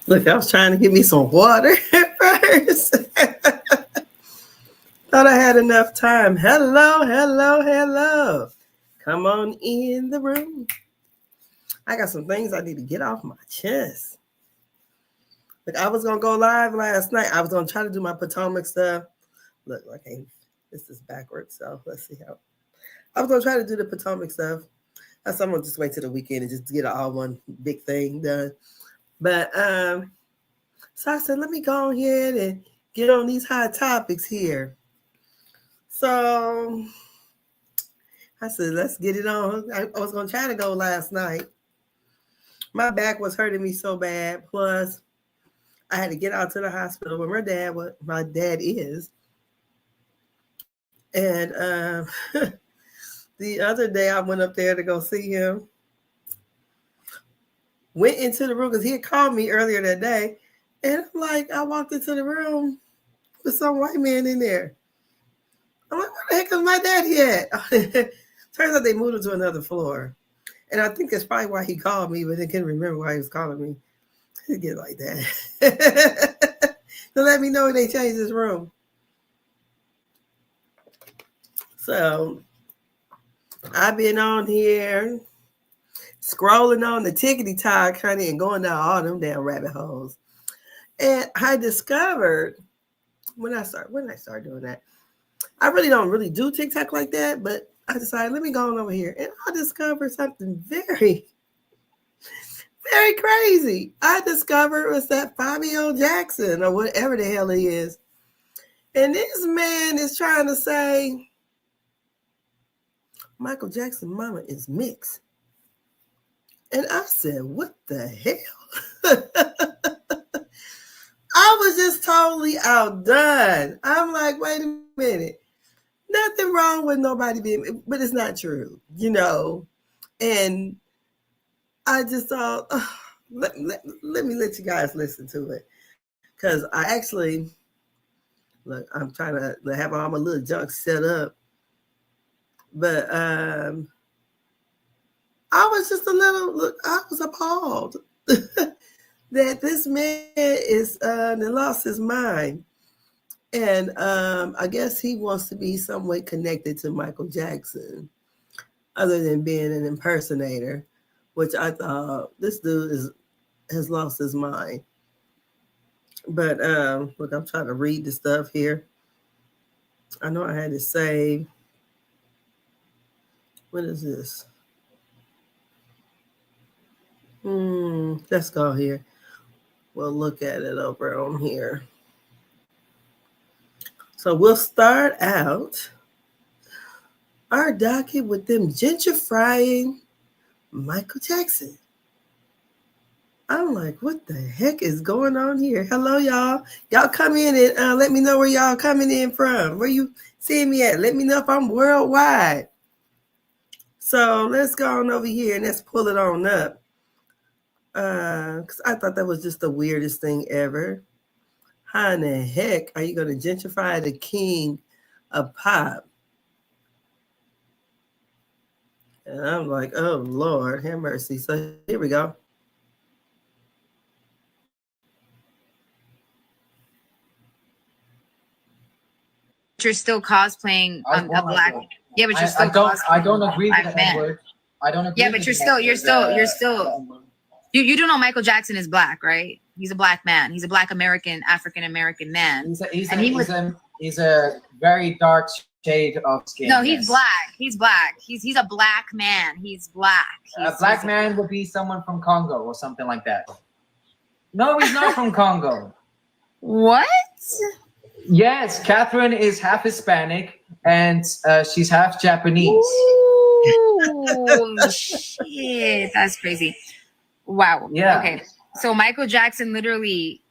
Look, I was trying to get me some water first. Thought I had enough time. Hello, hello, hello. Come on in the room. I got some things I need to get off my chest. Look, I was going to go live last night. I was going to try to do my Potomac stuff. Look, okay, this is backwards, so let's see how. I was going to try to do the Potomac stuff. I'm going to just wait till the weekend and just get all one big thing done. But, so I said, let me go ahead and get on these hot topics here. So I said, let's get it on. I was going to try to go last night. My back was hurting me so bad. Plus, I had to get out to the hospital where my dad is. And the other day I went up there to go see him. Went into the room because he had called me earlier that day. And I'm like, I walked into the room with some white man in there. I'm like, where the heck is my daddy at? Turns out they moved him to another floor. And I think that's probably why he called me, but I can't remember why he was calling me. He'd get like that. To let me know they changed his room. So I've been on here scrolling on the tickety-tock, honey, and going down all them damn rabbit holes. And I discovered when I started doing that, I really don't do TikTok like that, but I decided, let me go on over here. And I discovered something very, very crazy. I discovered it was that Fabio Jackson or whatever the hell he is. And this man is trying to say Michael Jackson's mama is mixed. And I said, what the hell? I was just totally outdone. I'm like, wait a minute. Nothing wrong with nobody being, but it's not true, you know. And I just thought, let me let you guys listen to it. Because I actually, look, I'm trying to have all my little junk set up. But I was just I was appalled that this man is lost his mind. And I guess he wants to be some way connected to Michael Jackson, other than being an impersonator, which I thought this dude has lost his mind. But look, I'm trying to read the stuff here. I know I had to save. What is this? Let's go here. We'll look at it over on here. So we'll start out our docket with them gentrifying Michael Jackson. I'm like, what the heck is going on here? Hello, y'all. Y'all come in and let me know where y'all coming in from. Where you seeing me at? Let me know if I'm worldwide. So let's go on over here and let's pull it on up. Because I thought that was just the weirdest thing ever. How in the heck are you going to gentrify the king of pop? And I'm like, oh, Lord, have mercy. So here we go. You're still cosplaying a black. Yeah, but you're still. I don't agree with that word. I don't agree. Yeah, but you're still. You do know Michael Jackson is black, right? He's a black man. He's a black African American man. He's a very dark shade of skin. No, he's black. He's black. He's a black man. He's black. A black man would be someone from Congo or something like that. No, he's not from Congo. What? Yes, Catherine is half Hispanic and she's half Japanese. Ooh, shit, that's crazy. Wow. Yeah. Okay. So Michael Jackson literally.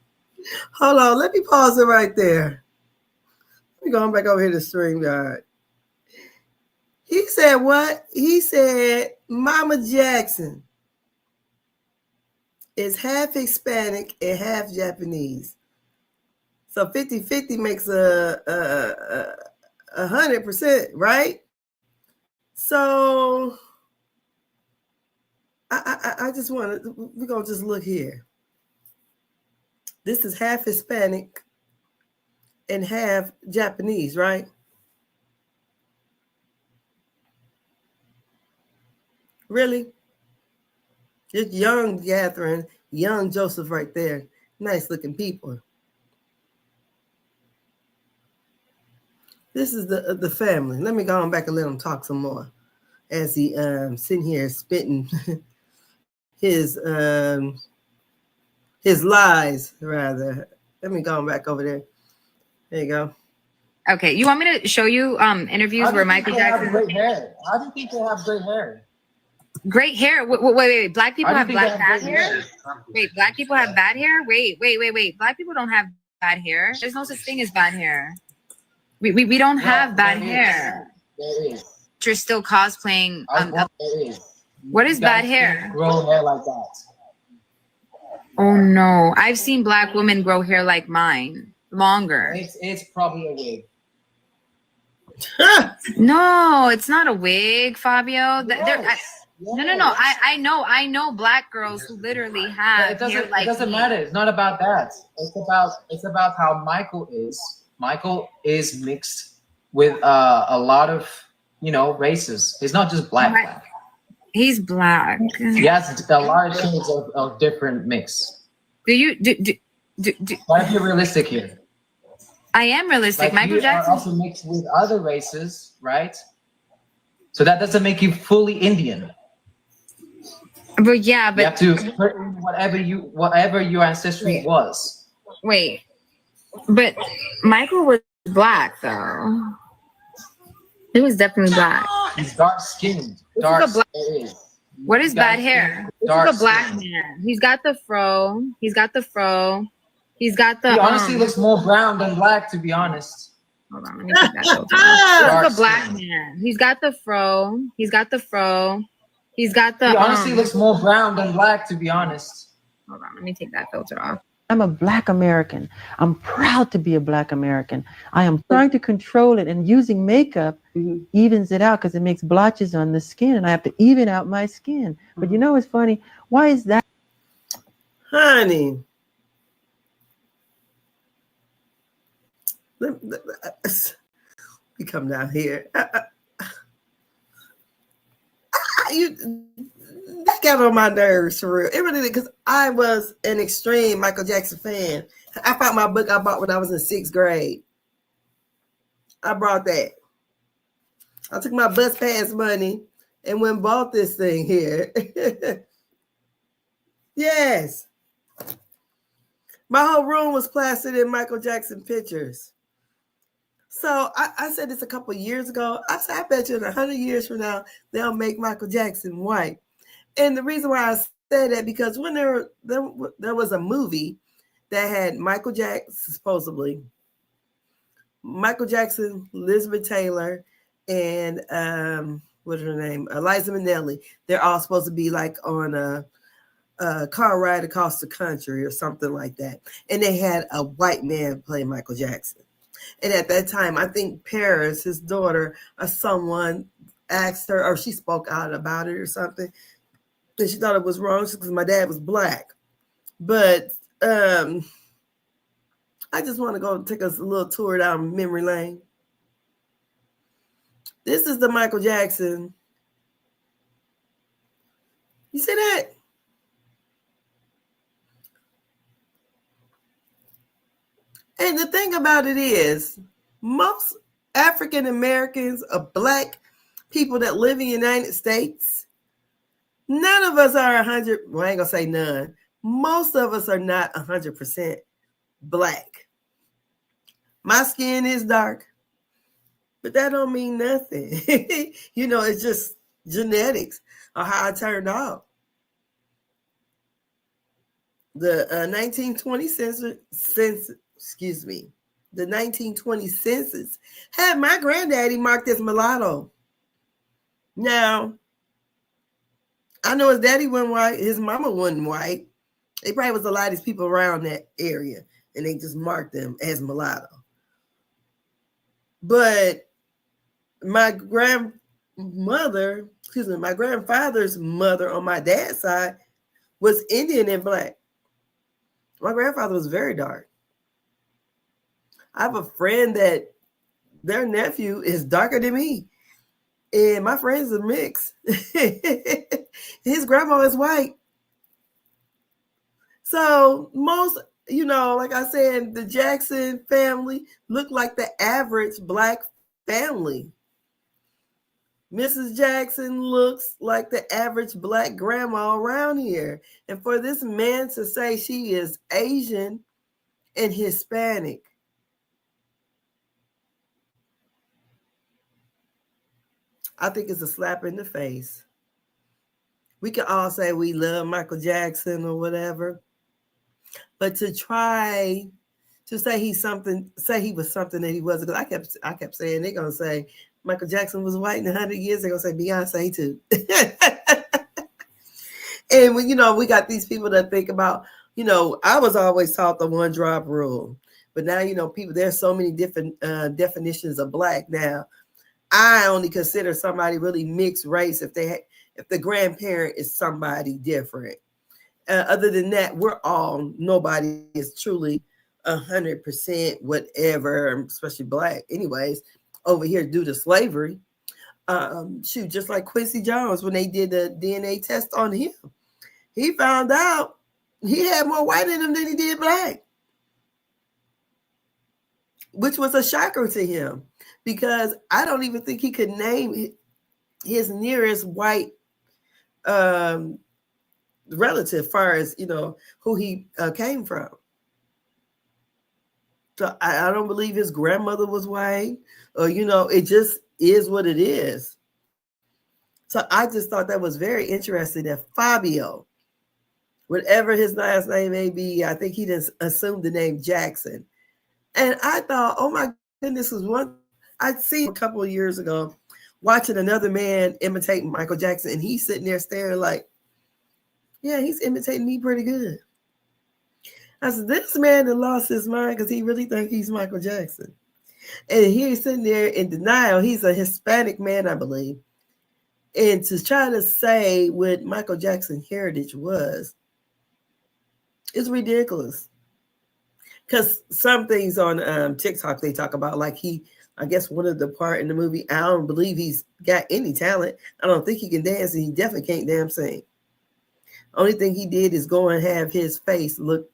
Hold on, let me pause it right there. Let me go back over here to StreamYard. He said what? He said Mama Jackson is half Hispanic and half Japanese. So 50-50 makes a 100%, right? So I just want to, we're going to just look here. This is half Hispanic and half Japanese, right? Really? Just young Catherine, young Joseph right there. Nice looking people. This is the family. Let me go on back and let him talk some more as he sitting here spitting his lies, rather. Let me go on back over there. There you go. Okay, you want me to show you interviews where Michael Jackson? Great hair. How do you think they have great hair? Great hair. Wait. Black people have bad hair? Wait, black people have bad hair? Wait. Black people don't have bad hair. There's no such thing as bad hair. We don't have bad hair. There is. You're still cosplaying. There is. What is bad hair? Grow hair like that. Oh no, I've seen black women grow hair like mine, longer. It's probably a wig. No, it's not a wig, Fabio. Yes. No. I know black girls who literally have hair like it doesn't me. matter. It's not about that. It's about how Michael is. Michael is mixed with a lot of races. He's not just black. He's black. He has a lot of shades of different mix. Do Why be realistic here? I am realistic. Like, Michael you Jackson are also mixed with other races, right? So that doesn't make you fully Indian. But yeah, but you have to put in whatever your ancestry was. Wait. But Michael was black though. He was definitely black. He's dark skinned. What is bad hair? This is a black man. He's got the fro. He honestly looks more brown than black, to be honest. Hold on, let me take that filter off. This is a black man. He's got the fro. He honestly looks more brown than black, to be honest. Hold on, let me take that filter off. I'm a Black American. I'm proud to be a Black American. I am trying to control it, and using makeup evens it out because it makes blotches on the skin, and I have to even out my skin. But you know what's funny? Why is that? Honey. Let me come down here. That got on my nerves for real. It really did, because I was an extreme Michael Jackson fan. I found my book I bought when I was in 6th grade. I brought that. I took my bus pass money and went and bought this thing here. Yes. My whole room was plastered in Michael Jackson pictures. So I said this a couple of years ago. I said, I bet you in 100 years from now, they'll make Michael Jackson white. And the reason why I said that, because when there was a movie that had Michael Jackson, supposedly, Michael Jackson, Elizabeth Taylor, and what's her name? Liza Minnelli. They're all supposed to be like on a car ride across the country or something like that. And they had a white man play Michael Jackson. And at that time, I think Paris, his daughter, or someone asked her, or she spoke out about it or something, and she thought it was wrong because my dad was black. But I just want to go take us a little tour down memory lane. This is the Michael Jackson. You see that? And the thing about it is, most African Americans or black people that live in the United States, none of us are 100. Well, I ain't gonna say none. Most of us are not 100% black. My skin is dark, but that don't mean nothing. It's just genetics or how I turned out. The 1920 the 1920 census had my granddaddy marked as mulatto. Now, I know his daddy wasn't white, his mama wasn't white. They probably was the lightest people around that area, and they just marked them as mulatto. But my grandfather's mother on my dad's side was Indian and black. My grandfather was very dark. I have a friend that their nephew is darker than me. And my friends are mixed. His grandma is white. So most, like I said, the Jackson family looked like the average Black family. Mrs. Jackson looks like the average Black grandma around here. And for this man to say she is Asian and Hispanic, I think it's a slap in the face. We can all say we love Michael Jackson or whatever, but to try to say he was something that he wasn't, because I kept saying they're gonna say Michael Jackson was white in 100 years. They're gonna say Beyonce too. And when we got these people that think about, I was always taught the one drop rule, but now people, there's so many different definitions of Black now. I only consider somebody really mixed race if the grandparent is somebody different. Other than that, nobody is truly 100% whatever, especially Black. Anyways, over here due to slavery, just like Quincy Jones when they did the DNA test on him, he found out he had more white in him than he did Black, which was a shocker to him because I don't even think he could name his nearest white relative, far as who he came from. So I don't believe his grandmother was white, or it just is what it is. So I just thought that was very interesting that Fabio, whatever his last name may be, I think he just assumed the name Jackson. And I thought, oh my goodness, was one I'd seen a couple of years ago watching another man imitate Michael Jackson, and he's sitting there staring like, yeah, he's imitating me pretty good. I said, this man that lost his mind because he really thinks he's Michael Jackson. And he's sitting there in denial. He's a Hispanic man, I believe. And to try to say what Michael Jackson's heritage was, it's ridiculous. Because some things on TikTok they talk about, like I guess one of the part in the movie, I don't believe he's got any talent. I don't think he can dance, and he definitely can't damn sing. Only thing he did is go and have his face look,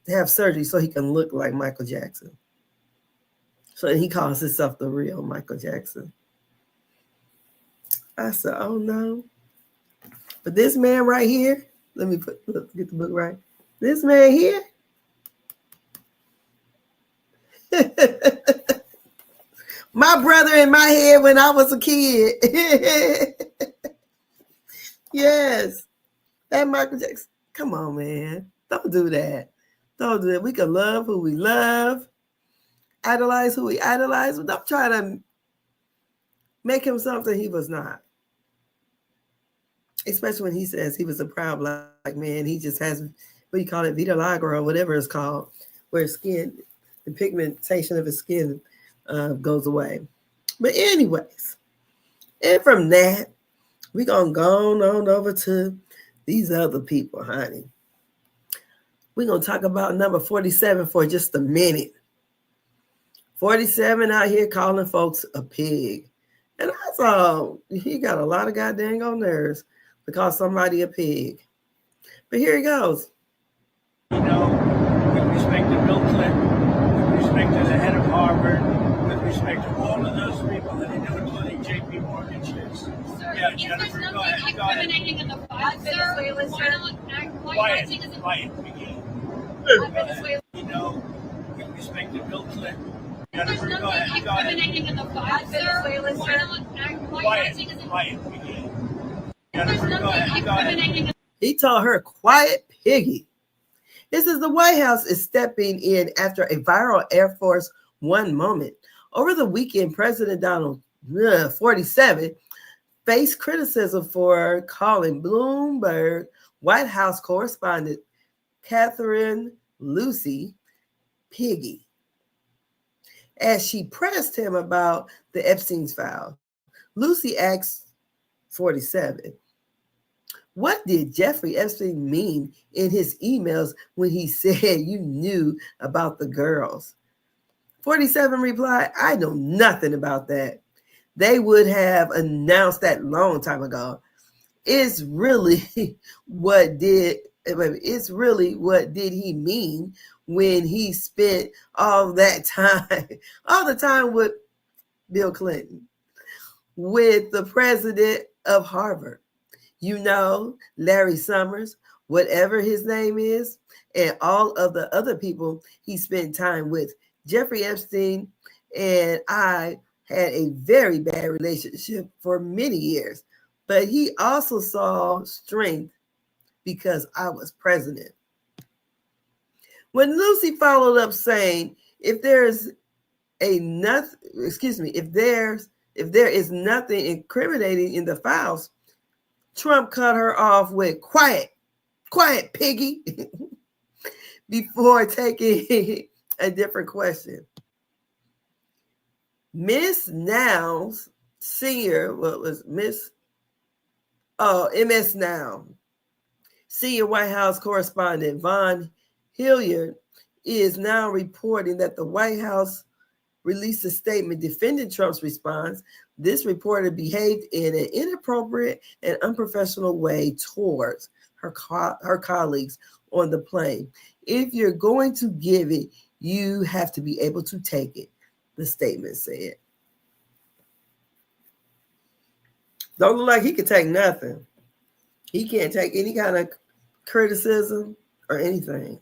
have surgery so he can look like Michael Jackson. So he calls himself the real Michael Jackson. I said, oh no. But this man right here, let's get the book right. This man here, my brother in my head when I was a kid. Yes. That Michael Jackson. Come on, man. Don't do that. Don't do that. We can love who we love, idolize who we idolize, but don't try to make him something he was not. Especially when he says he was a proud Black man. He just has, what do you call it, vitiligo or whatever it's called, where his skin, the pigmentation of his skin goes away. But anyways, and from that, we're going to go on over to these other people, honey. We're going to talk about number 47 for just a minute. 47 out here calling folks a pig. And I thought he got a lot of goddamn on nerves to call somebody a pig. But here he goes. With respect to Bill Clinton, with respect to the head of Harvard, with respect to all of those people that are doing, including J.P. Morgan shares. Yeah, Jennifer, go ahead. Incriminating in the file, sir. Quiet. With respect to Bill Clinton. Jennifer, go ahead. Incriminating in the file, sir. Quiet. Jennifer, go ahead. He told her, quiet piggy. This is the White House is stepping in after a viral Air Force One moment. Over the weekend, President Donald, 47, faced criticism for calling Bloomberg White House correspondent Catherine Lucy piggy as she pressed him about the Epstein's file. Lucy asked 47, What did Jeffrey Epstein mean in his emails when he said you knew about the girls? 47 replied, I know nothing about that. They would have announced that long time ago. It's really what did he mean when he spent all the time with Bill Clinton, with the president of Harvard, Larry Summers, whatever his name is, and all of the other people he spent time with. Jeffrey Epstein and I had a very bad relationship for many years, but he also saw strength because I was president. When Lucy followed up saying, if there is nothing incriminating in the files, Trump cut her off with quiet, piggy, before taking a different question. Miss Now's senior, MS Now, senior White House correspondent Von Hilliard is now reporting that the White House released a statement defending Trump's response. This reporter behaved in an inappropriate and unprofessional way towards her colleagues on the plane. If you're going to give it, you have to be able to take it, the statement said. Don't look like he can take nothing. He can't take any kind of criticism or anything.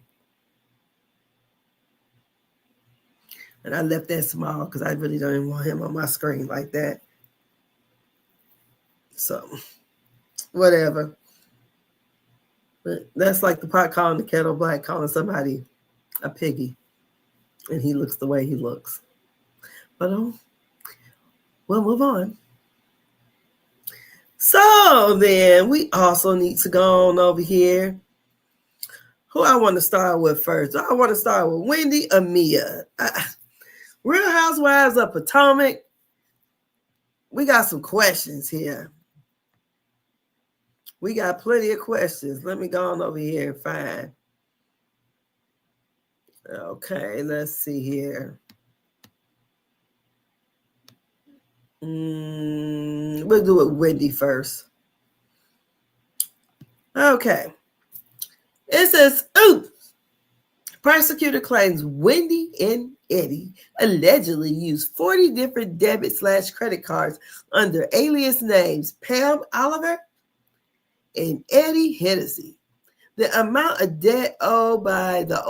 And I left that small because I really don't even want him on my screen like that. So, whatever. But that's like the pot calling the kettle black, calling somebody a piggy. And he looks the way he looks. But we'll move on. So then we also need to go on over here. Who I want to start with first? I want to start with Wendy or Mia. Real Housewives of Potomac. We got some questions here. We got plenty of questions. Let me go on over here and find. Okay, let's see here. We'll do it Wendy first. Okay. It says, oops. Prosecutor claims Wendy and Eddie allegedly used 40 different debit/credit cards under alias names Pam Oliver and Eddie Hennessy. The amount of debt owed by the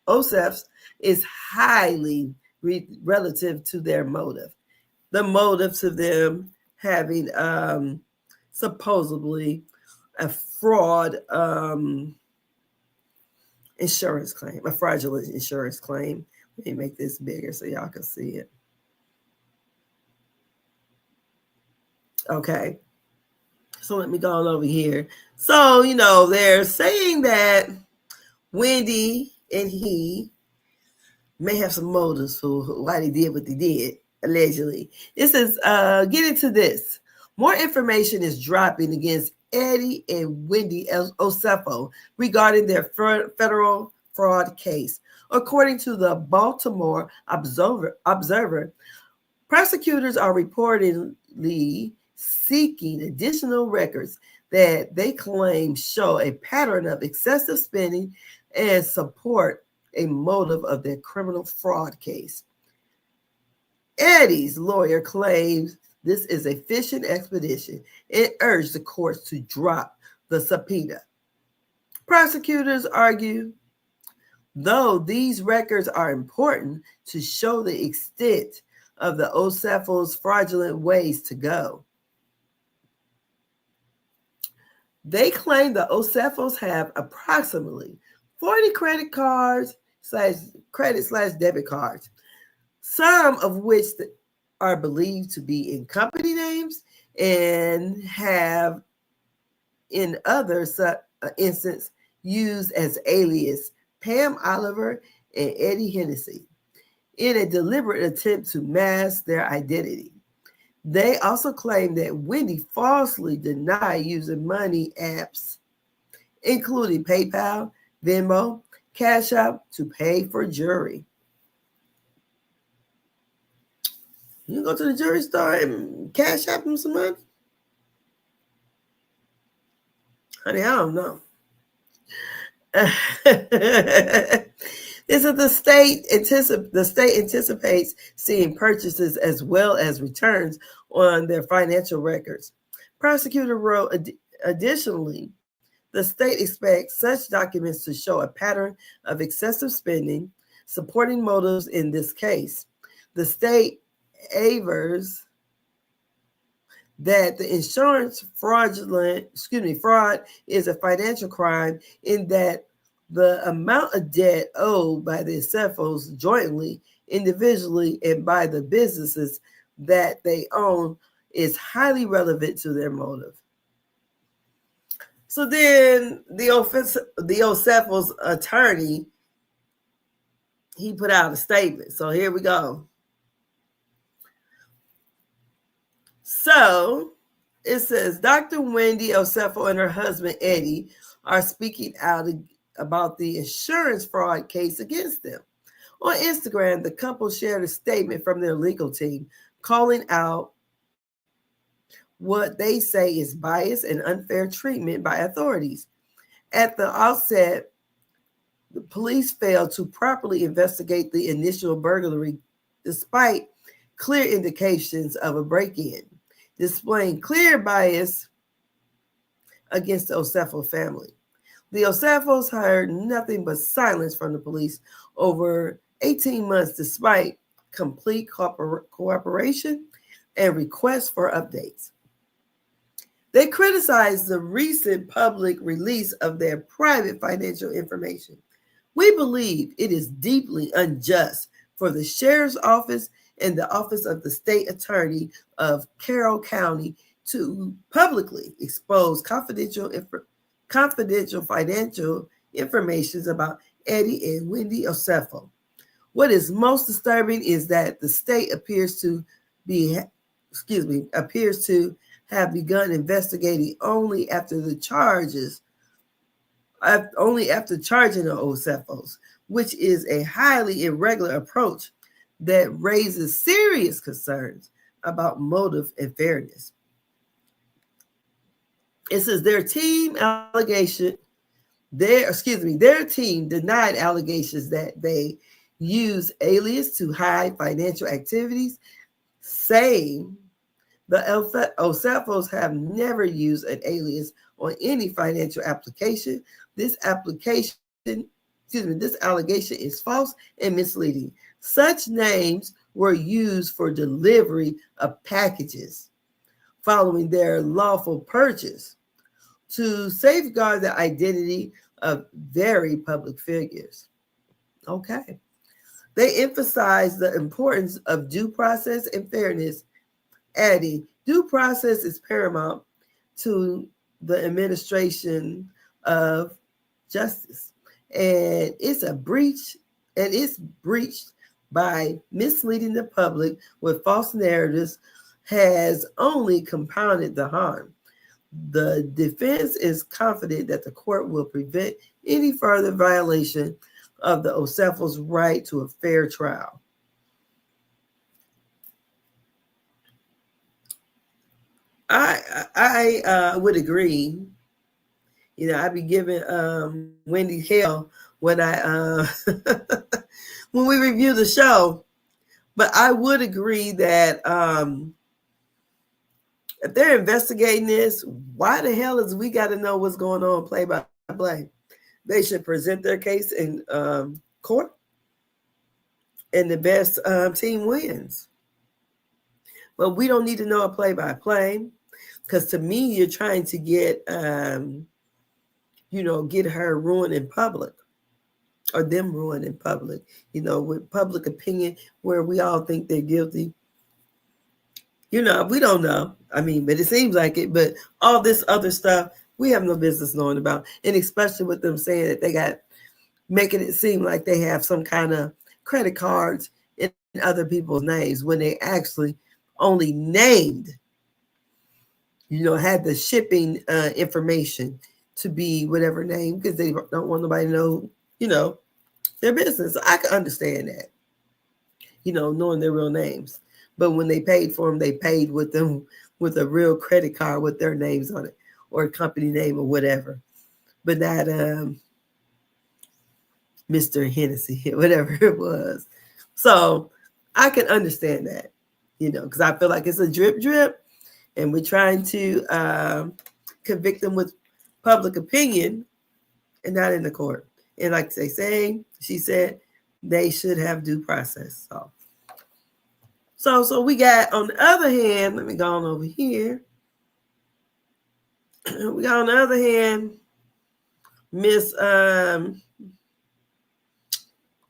Osefs is highly relative to their motive. The motive to them having supposedly a fraud insurance claim, a fraudulent insurance claim. Let me make this bigger so y'all can see it. Okay. So let me go on over here. So, they're saying that Wendy and he may have some motives for why they did what they did, allegedly. It says, get into this. More information is dropping against Eddie and Wendy Osefo regarding their federal fraud case. According to the Baltimore Observer, prosecutors are reportedly seeking additional records that they claim show a pattern of excessive spending and support a motive of their criminal fraud case. Eddie's lawyer claims this is a fishing expedition and urged the courts to drop the subpoena. Prosecutors argue, though these records are important to show the extent of the Osefos' fraudulent ways to go. They claim the Osefos have approximately 40 credit cards /debit cards, some of which are believed to be in company names and have in other instances used as alias Pam Oliver and Eddie Hennessy in a deliberate attempt to mask their identity. They also claim that Wendy falsely denied using money apps, including PayPal, Venmo, Cash App, to pay for jury. You go to the jury store and Cash App them some money? Honey, I don't know. This is the state anticipates seeing purchases as well as returns on their financial records. Prosecutor wrote, additionally, the state expects such documents to show a pattern of excessive spending, supporting motives in this case. The state avers that the insurance fraud is a financial crime in that the amount of debt owed by the Ocefos jointly, individually, and by the businesses that they own is highly relevant to their motive. So then the Ocefos attorney, he put out a statement. So here we go. So it says Dr. Wendy Ocefo and her husband Eddie are speaking out about the insurance fraud case against them. On Instagram, the couple shared a statement from their legal team calling out what they say is bias and unfair treatment by authorities. At the outset, the police failed to properly investigate the initial burglary despite clear indications of a break-in, displaying clear bias against the Ocefo family. The Ocefos heard nothing but silence from the police over 18 months despite complete cooperation and requests for updates. They criticized the recent public release of their private financial information. We believe it is deeply unjust for the sheriff's office and the office of the state attorney of Carroll County to publicly expose confidential financial information about Eddie and Wendy Ocefo. What is most disturbing is that the state appears to have begun investigating only after charging the Ocefos, which is a highly irregular approach that raises serious concerns about motive and fairness. It says their team denied allegations that they use alias to hide financial activities, saying the Ocefos have never used an alias on any financial application. This allegation is false and misleading. Such names were used for delivery of packages following their lawful purchase to safeguard the identity of very public figures. Okay. They emphasize the importance of due process and fairness, adding, due process is paramount to the administration of justice, and it's breached by misleading the public with false narratives has only compounded the harm. The defense is confident that the court will prevent any further violation of the Ocefos' right to a fair trial. I would agree. You know, I'd be giving Wendy hell when I when we review the show, but I would agree that if they're investigating this, why the hell is we got to know what's going on play by play? They should present their case in court, and the best team wins. But we don't need to know a play by play, because to me, you're trying to get get her ruined in public, or them ruined in public, with public opinion where we all think they're guilty. We don't know. I mean, but it seems like it. But all this other stuff, we have no business knowing about. And especially with them saying that they making it seem like they have some kind of credit cards in other people's names when they actually only named, had the shipping information to be whatever name because they don't want nobody to know, their business. So I can understand that, knowing their real names. But when they paid for them, they paid with them with a real credit card with their names on it or a company name or whatever. But not Mr. Hennessy, whatever it was. So I can understand that, because I feel like it's a drip, and we're trying to convict them with public opinion and not in the court. And like she said, they should have due process. So we got, on the other hand, let me go on over here. We got, on the other hand, Miss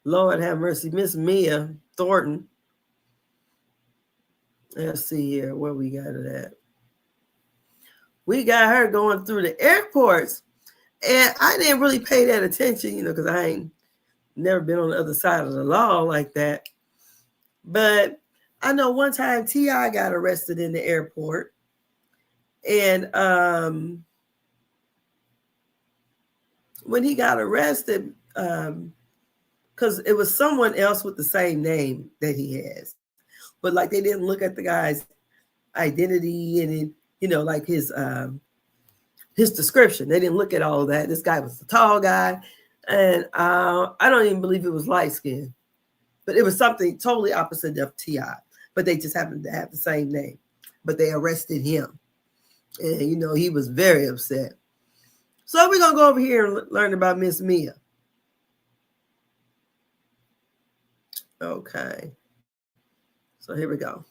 Lord have mercy, Miss Mia Thornton. Let's see here where we got it at. We got her going through the airports, and I didn't really pay that attention, because I ain't never been on the other side of the law like that. But I know one time T.I. got arrested in the airport, and when he got arrested, because it was someone else with the same name that he has, but like they didn't look at the guy's identity and like his description. They didn't look at all of that. This guy was a tall guy, and I don't even believe it was light skin, but it was something totally opposite of T.I. But they just happened to have the same name. But they arrested him, and he was very upset. So we're gonna go over here and learn about Miss Mia. Okay. So here we go.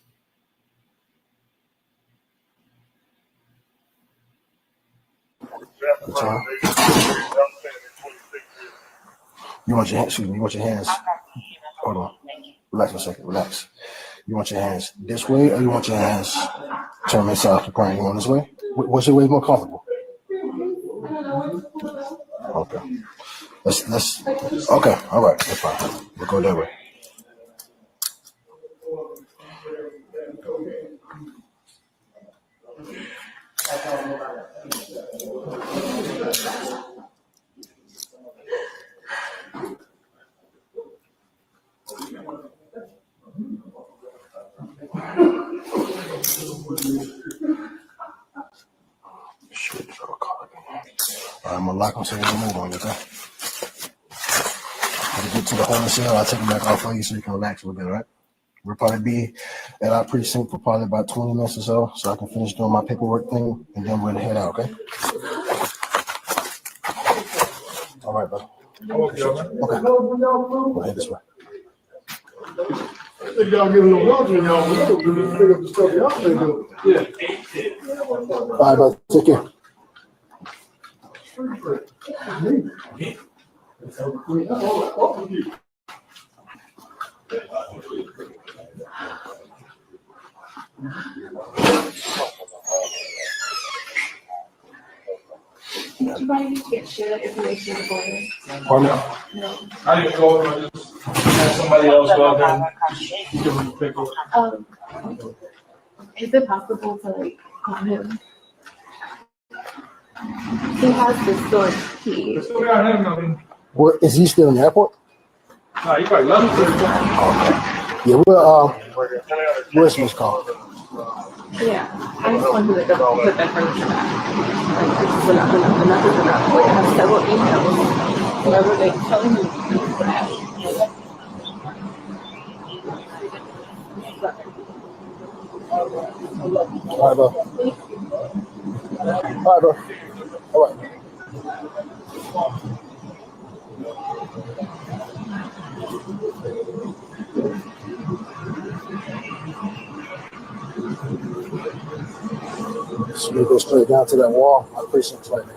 You want your hands, you want your hands, hold on, relax for a second, relax. You want your hands this way or you want your hands turn this off the crane? You want this way? What's your way more comfortable? Okay. Let's, okay, all right, that's fine. We'll go that way. Shit, I'm gonna lock them so they don't move on you, okay? When you get to the homeless cell, I'll take them back off for you so you can relax a little bit, all right? We'll probably be at our precinct for probably about 20 minutes or so I can finish doing my paperwork thing, and then we're gonna head out, okay? All right, brother. Okay. Go ahead this way. I think y'all get a little larger, y'all. We'll pick up the stuff y'all think of. Yeah. All right, brother. Take care. Did you mind if you can't share that information with the board? Pardon I didn't go and I just had somebody else go out there and give them the paperwork. Is it possible to call him? He has the store key. I still got him, I mean. Well, is he still in the airport? Nah, he probably left. Yeah, where's his call? Yeah, I just wanted to put that furniture back. When I have several emails where they telling me that. All right, bro. All right, bro. All right. So we go straight down to that wall. My precinct's right there.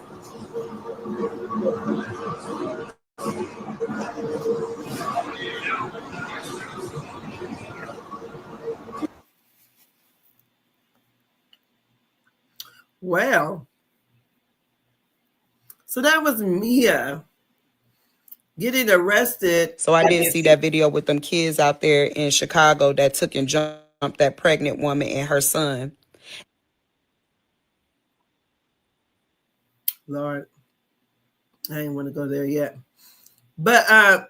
Well, so that was Mia getting arrested. So I did see that video with them kids out there in Chicago that took and jumped that pregnant woman and her son. Lord, I didn't want to go there yet. But I'm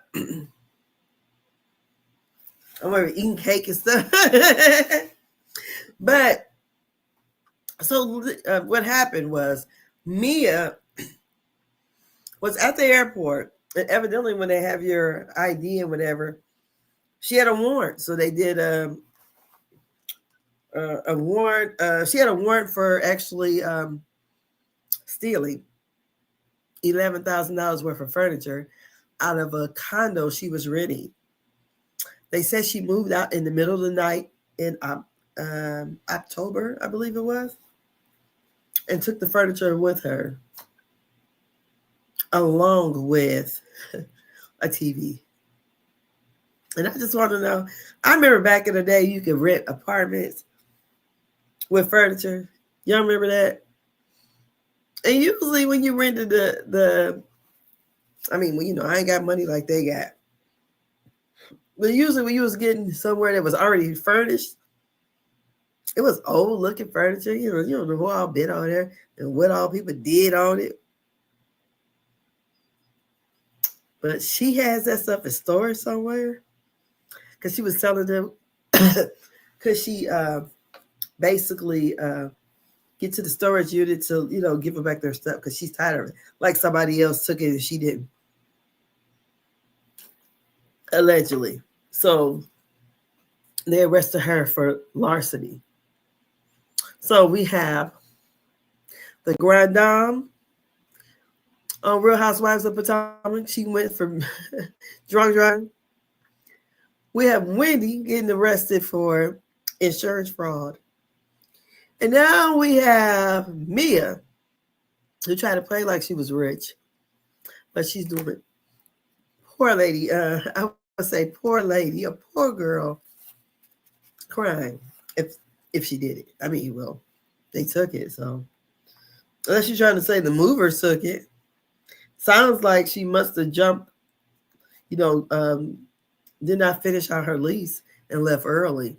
eating cake and stuff. But so what happened was Mia was at the airport, and evidently when they have your ID and whatever, she had a warrant. So they did a warrant. She had a warrant for actually stealing $11,000 worth of furniture out of a condo she was renting. They said she moved out in the middle of the night in October, I believe it was, and took the furniture with her, along with a TV. And I just want to know, I remember back in the day, you could rent apartments with furniture. Y'all remember that? And usually when you rented I ain't got money like they got. But usually when you was getting somewhere that was already furnished, it was old looking furniture. You don't know who all been on there and what all people did on it. But she has that stuff in storage somewhere. Because she was telling them, because she basically get to the storage unit to, give them back their stuff because she's tired of it. Like somebody else took it and she didn't. Allegedly. So they arrested her for larceny. So we have the Grand Dame on Real Housewives of Potomac. She went from drunk driving. We have Wendy getting arrested for insurance fraud. And now we have Mia, who tried to play like she was rich, but she's doing it. Poor lady. I would say poor lady, a poor girl crying if she did it. I mean, well, they took it. So unless you're trying to say the movers took it, sounds like she must have jumped, did not finish out her lease and left early.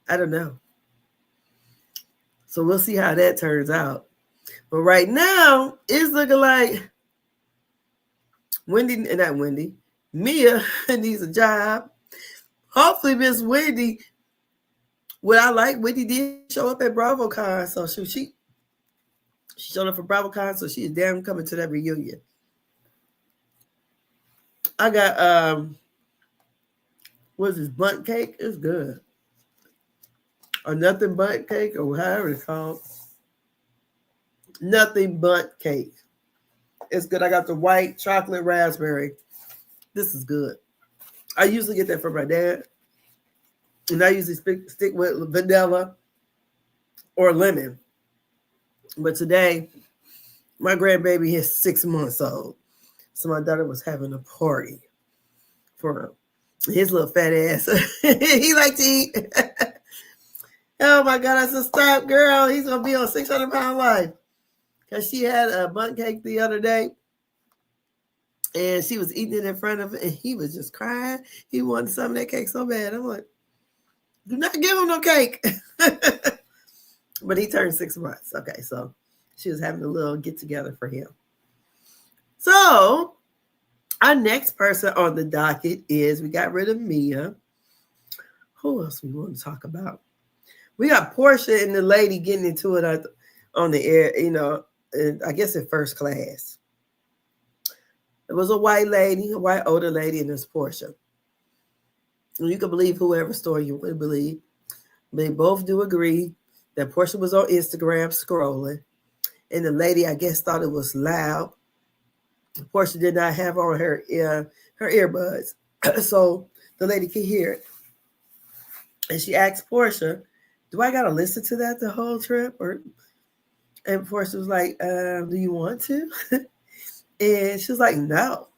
I don't know. So we'll see how that turns out. But right now, it's looking like Mia needs a job. Hopefully, Miss Wendy, Wendy did show up at BravoCon. So she showed up for BravoCon, so she's damn coming to that reunion. I got, what is this, bundt cake? It's good. Or nothing bundt cake, or however it's called. Nothing bundt cake. It's good. I got the white chocolate raspberry. This is good. I usually get that from my dad. And I usually stick with vanilla or lemon. But today, my grandbaby is 6 months old. So my daughter was having a party for his little fat ass. He liked to eat. Oh my God, I said, stop, girl. He's going to be on 600-pound life. Because she had a bundt cake the other day. And she was eating it in front of him. And he was just crying. He wanted some of that cake so bad. I'm like, do not give him no cake. But he turned 6 months. Okay, so she was having a little get-together for him. So our next person on the docket is, we got rid of Mia. Who else we want to talk about? We got Portia and the lady getting into it on the air, I guess in first class. It was a white older lady, and there's Portia. And you can believe whoever story you want to believe. They both do agree that Portia was on Instagram scrolling, and the lady, I guess, thought it was loud. Portia did not have on her earbuds, so the lady could hear it. And she asked Portia, do I got to listen to that the whole trip? And Portia was like, do you want to? And she was like, no.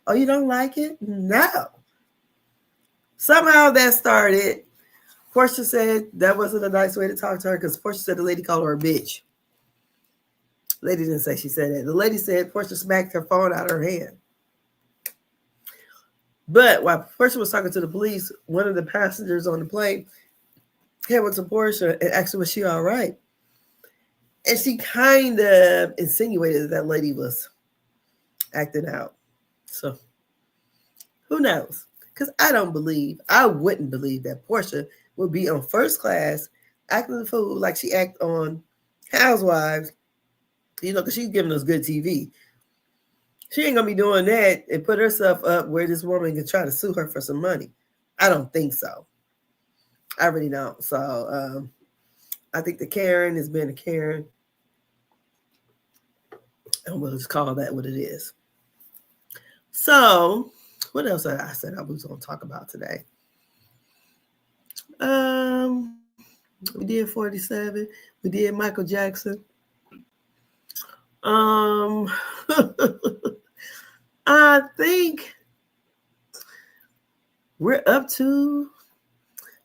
Oh, you don't like it? No. Somehow that started. Portia said that wasn't a nice way to talk to her because Portia said the lady called her a bitch. The lady didn't say she said that. The lady said Portia smacked her phone out of her hand. But while Portia was talking to the police, one of the passengers on the plane came up to Portia and asked her, was she all right? And she kind of insinuated that lady was acting out. So who knows? Because I wouldn't believe that Portia would be on first class acting the fool like she act on Housewives, because she's giving us good TV. She ain't gonna be doing that and put herself up where this woman can try to sue her for some money. I don't think so. I really don't. So I think the Karen has been a Karen. And we'll just call that what it is. So what else I said I was gonna talk about today? We did 47. We did Michael Jackson. I think we're up to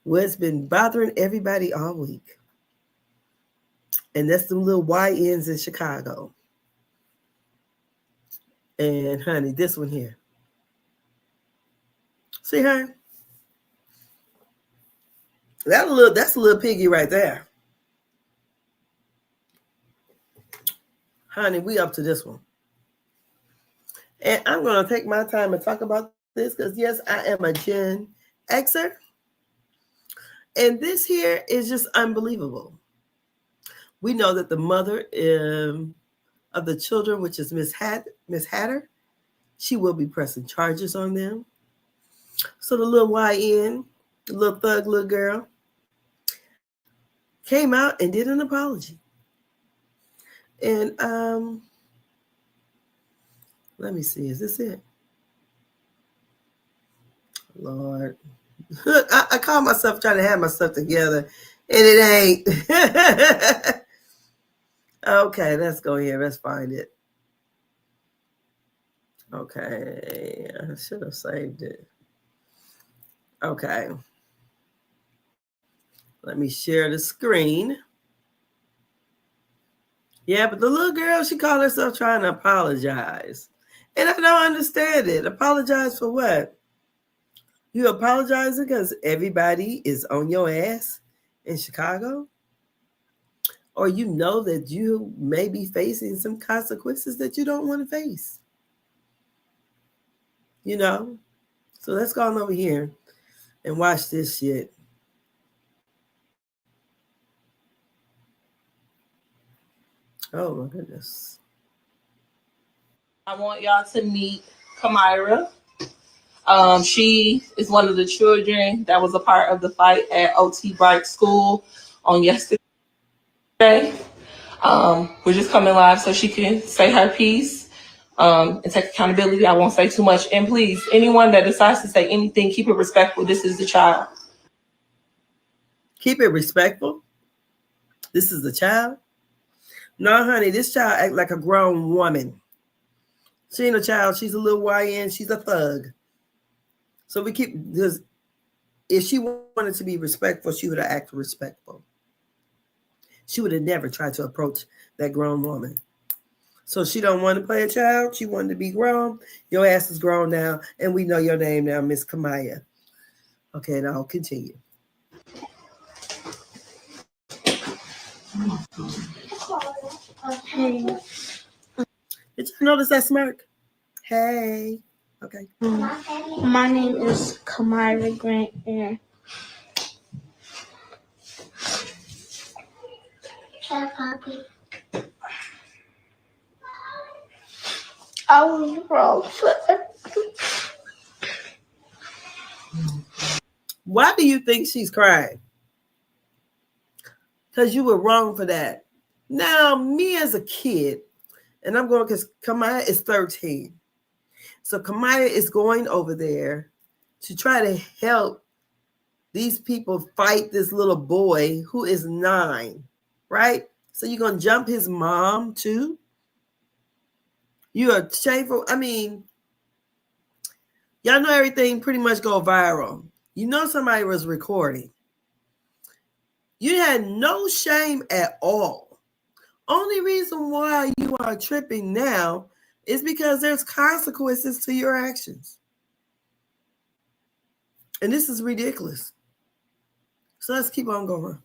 what's been bothering everybody all week. And that's the little YNs in Chicago. And honey, this one here. See her? That's a little piggy right there. Honey, we up to this one. And I'm going to take my time and talk about this because, yes, I am a Gen Xer. And this here is just unbelievable. We know that the mother of the children, which is Miss Hatter, she will be pressing charges on them. So the little YN, the little thug little girl, came out and did an apology. And let me see, is this it? Lord. I call myself trying to have my stuff together, and it ain't. Okay, let's go here. Let's find it. Okay, I should have saved it. Okay. Let me share the screen. Yeah, but the little girl, she called herself trying to apologize. And I don't understand it. Apologize for what? You apologizing because everybody is on your ass in Chicago? Or you know that you may be facing some consequences that you don't want to face? So let's go on over here and watch this shit. Oh my goodness. I want y'all to meet Kamira. She is one of the children that was a part of the fight at OT Bright School on yesterday. We're just coming live so she can say her piece and take accountability. I won't say too much. And please, anyone that decides to say anything, keep it respectful. This is the child. Keep it respectful? This is the child? No, honey, this child act like a grown woman. She ain't a child. She's a little YN. She's a thug. So we keep, because if she wanted to be respectful, she would have acted respectful. She would have never tried to approach that grown woman. So she don't want to play a child. She wanted to be grown. Your ass is grown now, and we know your name now, Miss Kamaya. Okay, now I'll continue. Hey. Did you notice that smirk? Hey. Okay. My name is Kamira Grant, and I was wrong for everything. Why do you think she's crying? Because you were wrong for that. Now, me as a kid, and I'm going because Kamaya is 13. So Kamaya is going over there to try to help these people fight this little boy who is 9, right? So you're going to jump his mom too? You are shameful. I mean, y'all know everything pretty much go viral. You know somebody was recording. You had no shame at all. Only reason why you are tripping now is because there's consequences to your actions. And this is ridiculous. So let's keep on going.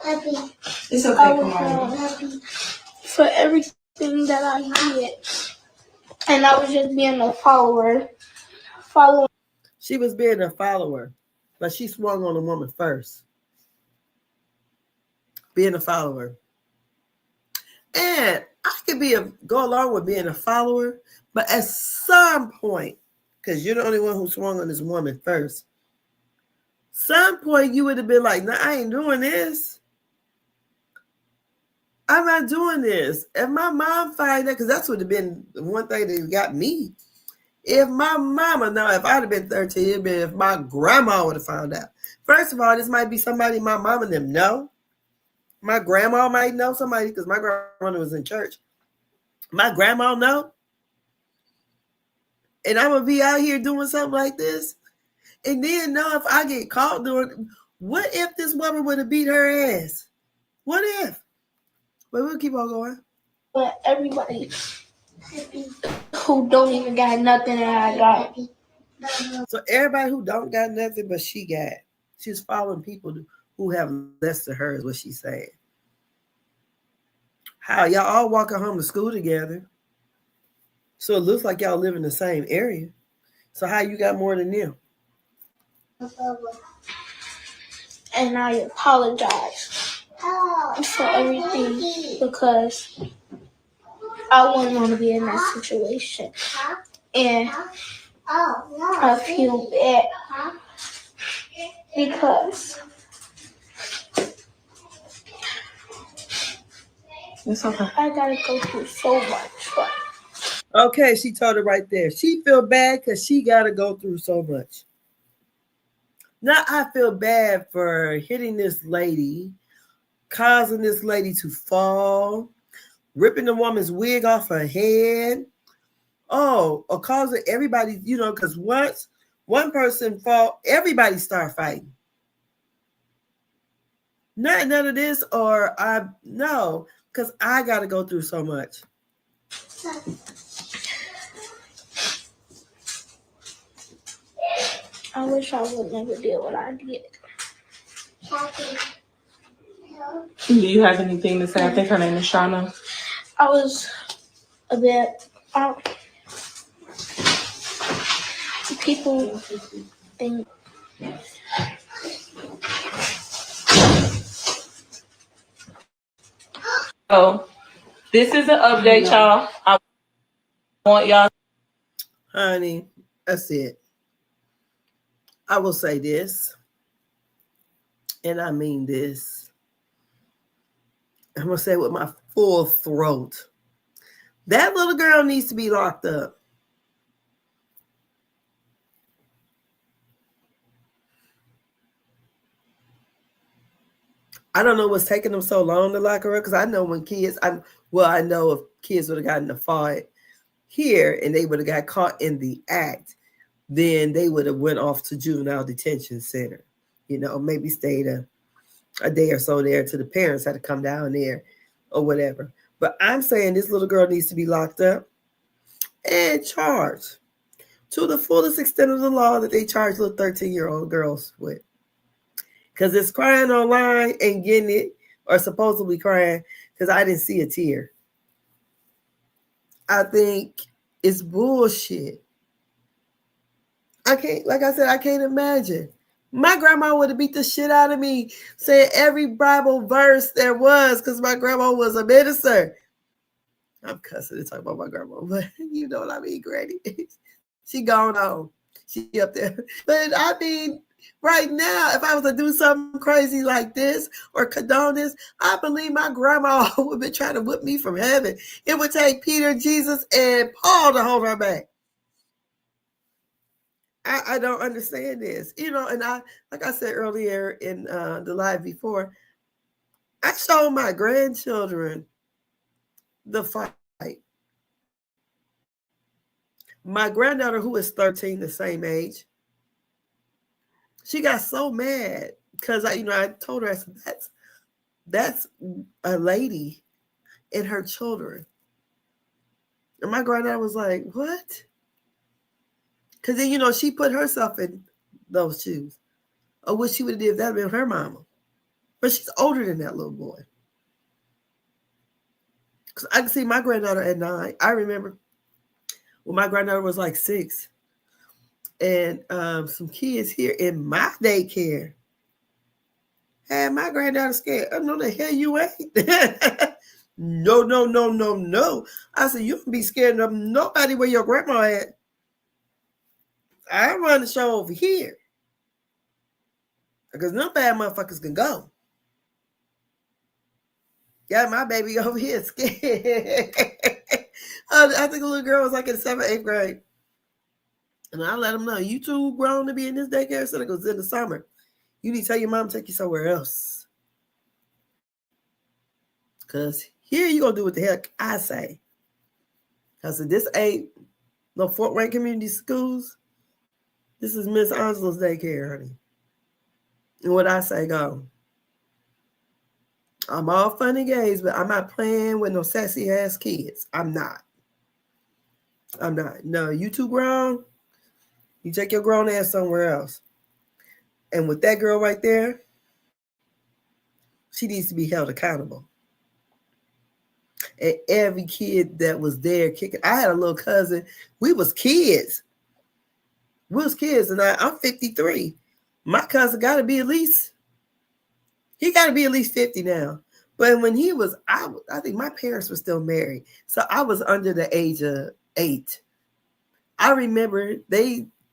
Happy. It's okay, I was happy for everything that I did. And I was just being a follower. She was being a follower, but she swung on a woman first. Being a follower. And I could go along with being a follower, but at some point, because you're the only one who swung on this woman first, some point you would have been like, "No, I ain't doing this. I'm not doing this." If my mom find that, because that's would have been the one thing that got me. If my mama, now if I'd have been 13, it'd been if my grandma would have found out. First of all, this might be somebody my mom and them know. My grandma might know somebody because my grandmother was in church. My grandma know. And I'm going to be out here doing something like this. And then know if I get caught doing, what if this woman would have beat her ass? What if? But we'll keep on going. But everybody who don't even got nothing that I got. So everybody who don't got nothing but she got. She's following people who have less than her is what she's saying. How y'all all walking home to school together. So it looks like y'all live in the same area. So how you got more than them? And I apologize for everything because I wouldn't want to be in that situation. And I feel bad because It's okay. I gotta go through so much. Okay, she told her right there. She feel bad because she got to go through so much. Now I feel bad for hitting this lady, causing this lady to fall, ripping the woman's wig off her head. Oh, or causing everybody, because once one person fall, everybody start fighting. Not none of this, or no, because I got to go through so much. I wish I would never did what I did. Do you have anything to say? I think her name is Shauna. I was a bit. People think. So this is an update, y'all. I want y'all. Honey, that's it. I will say this, and I mean this. I'm going to say it with my full throat. That little girl needs to be locked up. I don't know what's taking them so long to lock her up, because I know when kids, I know if kids would have gotten a fight here and they would have got caught in the act, then they would have went off to juvenile detention center. Maybe stayed a day or so there till the parents had to come down there or whatever. But I'm saying this little girl needs to be locked up and charged to the fullest extent of the law that they charge little 13-year-old girls with. Because it's crying online and getting it, or supposedly crying, because I didn't see a tear. I think it's bullshit. I can't imagine. My grandma would have beat the shit out of me, saying every Bible verse there was, because my grandma was a minister. I'm cussing to talk about my grandma, but you know what I mean, Granny. She gone on. She up there. But I mean, right now, if I was to do something crazy like this or condone this, I believe my grandma would be trying to whip me from heaven. It would take Peter, Jesus, and Paul to hold her back. I don't understand this, and I, like I said earlier in the live before, I showed my grandchildren the fight. My granddaughter, who is 13, the same age, she got so mad because I told her, I said, that's a lady and her children. And my granddad was like, what? Because then, you know, she put herself in those shoes. Or what she would have did if that had been her mama. But she's older than that little boy. Because I can see my granddaughter at 9. I remember when my granddaughter was like 6. And some kids here in my daycare had my granddaughter scared. Oh, no, the hell you ain't. No. I said, you don't be scared of nobody where your grandma at. I run the show over here. Because no bad motherfuckers can go. Got my baby over here scared. I think the little girl was like in 7th, 8th grade. And I let them know, you too grown to be in this daycare center because in the summer, you need to tell your mom to take you somewhere else. Because here you're going to do what the heck I say. Because if this ain't no Fort Wayne Community Schools, this is Miss Angela's daycare, honey. And what I say, go. I'm all fun and games, but I'm not playing with no sassy ass kids. I'm not. No, you too grown. You take your grown ass somewhere else. And with that girl right there, she needs to be held accountable. And every kid that was there kicking. I had a little cousin. We was kids. And I'm 53. My cousin got to be at least, he got to be at least 50 now. But when he was, I think my parents were still married. So I was under the age of 8. I remember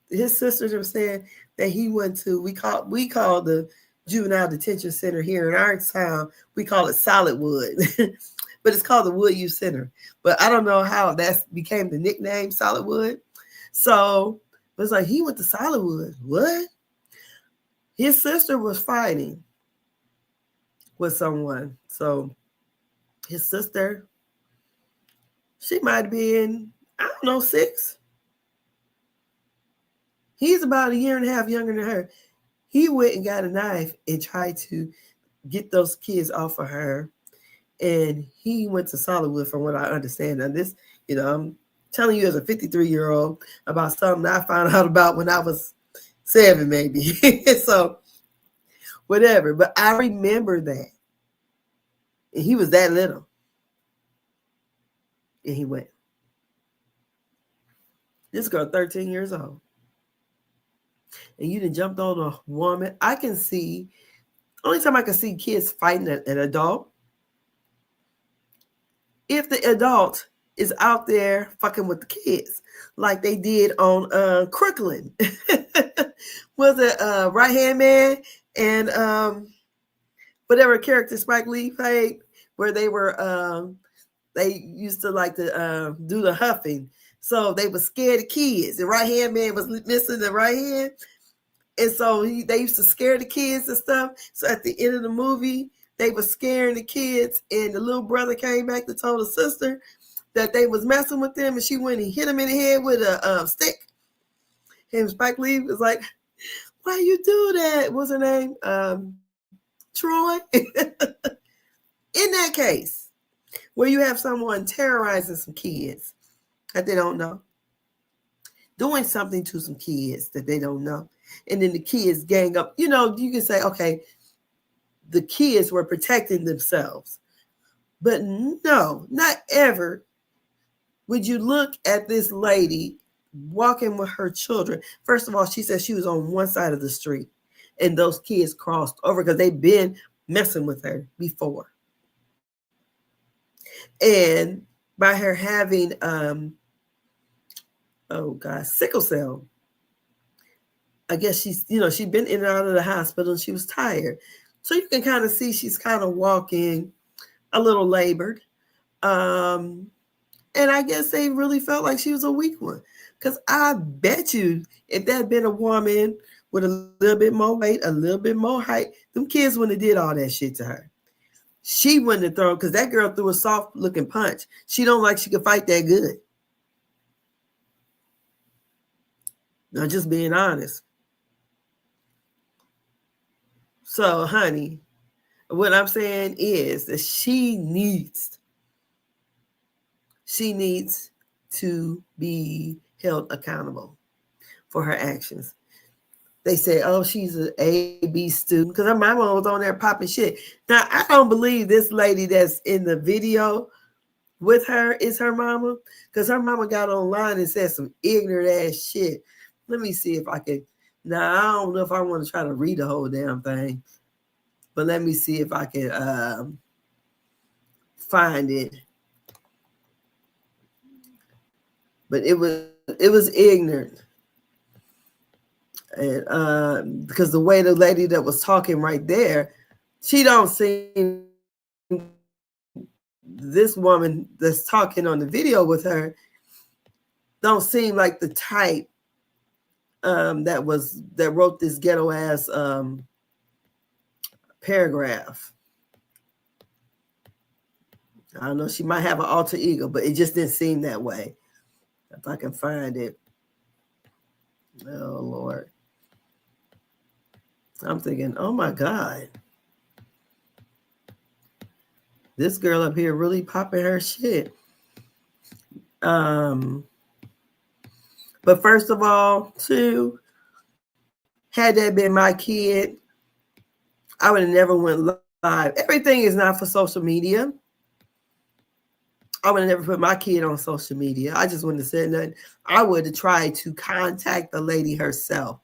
his sisters were saying that he went to, we call the juvenile detention center here in our town, we call it Solidwood. But it's called the Wood Youth Center. But I don't know how that became the nickname Solidwood. So it was like, he went to Solidwood. What? His sister was fighting with someone. So his sister, she might have been, I don't know, 6. He's about a year and a half younger than her. He went and got a knife and tried to get those kids off of her. And he went to Solidwood, from what I understand. Now this, you know, I'm telling you as a 53-year-old about something I found out about when I was 7, maybe. So whatever. But I remember that. And he was that little. And he went. This girl, 13 years old. And you done jumped on a woman. I can see, only time I can see kids fighting an adult, if the adult is out there fucking with the kids, like they did on Crooklyn. Was it Right Hand Man and whatever character Spike Lee played, where they were they used to like to do the huffing. So they were scared of kids. The right hand man was missing the right hand. And so they used to scare the kids and stuff. So at the end of the movie, they were scaring the kids. And the little brother came back to tell the sister that they was messing with them. And she went and hit him in the head with a stick. And Spike Lee was like, why you do that? What's her name? Troy. In that case, where you have someone terrorizing some kids that they don't know, doing something to some kids that they don't know, and then the kids gang up, you know, you can say, okay, the kids were protecting themselves. But no, not ever would you look at this lady walking with her children. First of all, she said she was on one side of the street and those kids crossed over because they've been messing with her before. And by her having, sickle cell, I guess she's, you know, she'd been in and out of the hospital and she was tired. So you can kind of see she's kind of walking a little labored. And I guess they really felt like she was a weak one. Because I bet you if that had been a woman with a little bit more weight, a little bit more height, them kids wouldn't have did all that shit to her. She wouldn't have thrown, because that girl threw a soft looking punch. She don't like she could fight that good. Now, just being honest. So, honey, what I'm saying is that she needs to be held accountable for her actions. They say, oh, she's an A-B student because her mama was on there popping shit. Now, I don't believe this lady that's in the video with her is her mama, because her mama got online and said some ignorant ass shit. Let me see if I can. Now, I don't know if I want to try to read the whole damn thing, but let me see if I can find it. But it was ignorant. And because the way the lady that was talking right there, she don't seem, this woman that's talking on the video with her don't seem like the type that wrote this ghetto ass paragraph. I don't know, she might have an alter ego, but it just didn't seem that way. If I can find it. Oh Lord. I'm thinking, oh my God. This girl up here really popping her shit. But first of all, too, had that been my kid, I would have never went live. Everything is not for social media. I would have never put my kid on social media. I just wouldn't have said nothing. I would have tried to contact the lady herself.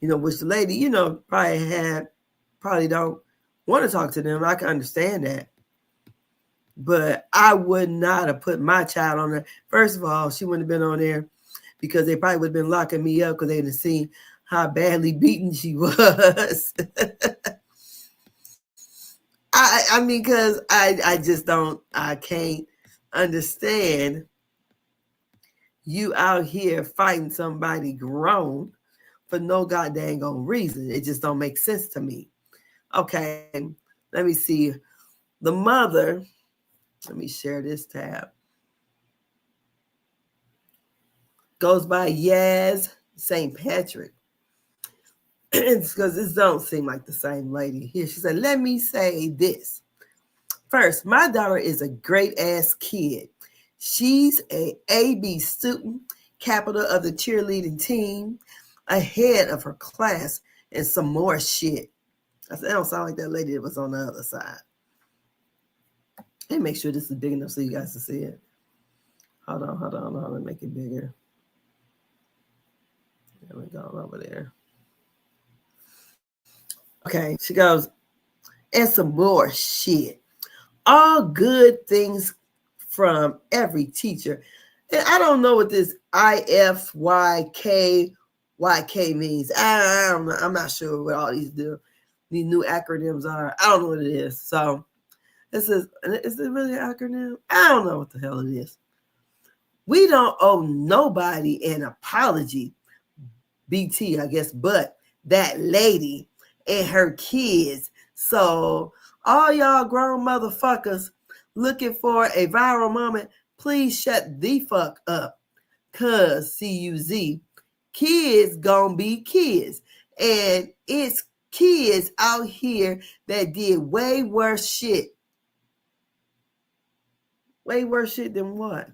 You know, which the lady, you know, probably don't want to talk to them. I can understand that. But I would not have put my child on there. First of all, she wouldn't have been on there because they probably would have been locking me up because they'd have seen how badly beaten she was. I mean, because I just don't, I can't understand you out here fighting somebody grown for no goddamn reason. It just don't make sense to me. Okay, let me see. The mother, let me share this tab. Goes by Yaz St. Patrick. It's because this don't seem like the same lady. Here she said, let me say this. First, my daughter is a great ass kid. She's a AB student, captain of the cheerleading team, ahead of her class, and some more shit. I said, that don't sound like that lady that was on the other side. Let me make sure this is big enough so you guys can see it. Hold on. Let me make it bigger. There we go, over there. Okay, she goes, and some more shit. All good things from every teacher. And I don't know what this IFYK means. I'm not sure what all these new acronyms are. I don't know what it is. So this is it really an acronym? I don't know what the hell it is. We don't owe nobody an apology, BT, I guess, but that lady and her kids. So all y'all grown motherfuckers looking for a viral moment, please shut the fuck up. Cause CUZ, kids gonna be kids. And it's kids out here that did way worse shit. Way worse shit than what?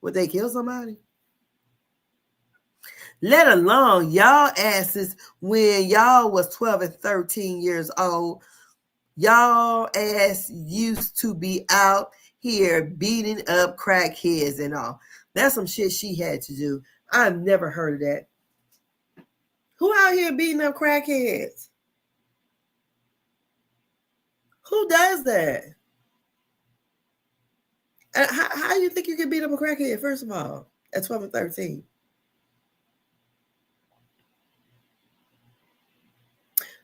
Would they kill somebody? Let alone y'all asses when y'all was 12 and 13 years old. Y'all ass used to be out here beating up crackheads and all. That's some shit she had to do. I've never heard of that. Who out here beating up crackheads? Who does that? How do you think you can beat up a crackhead, first of all, at 12 and 13?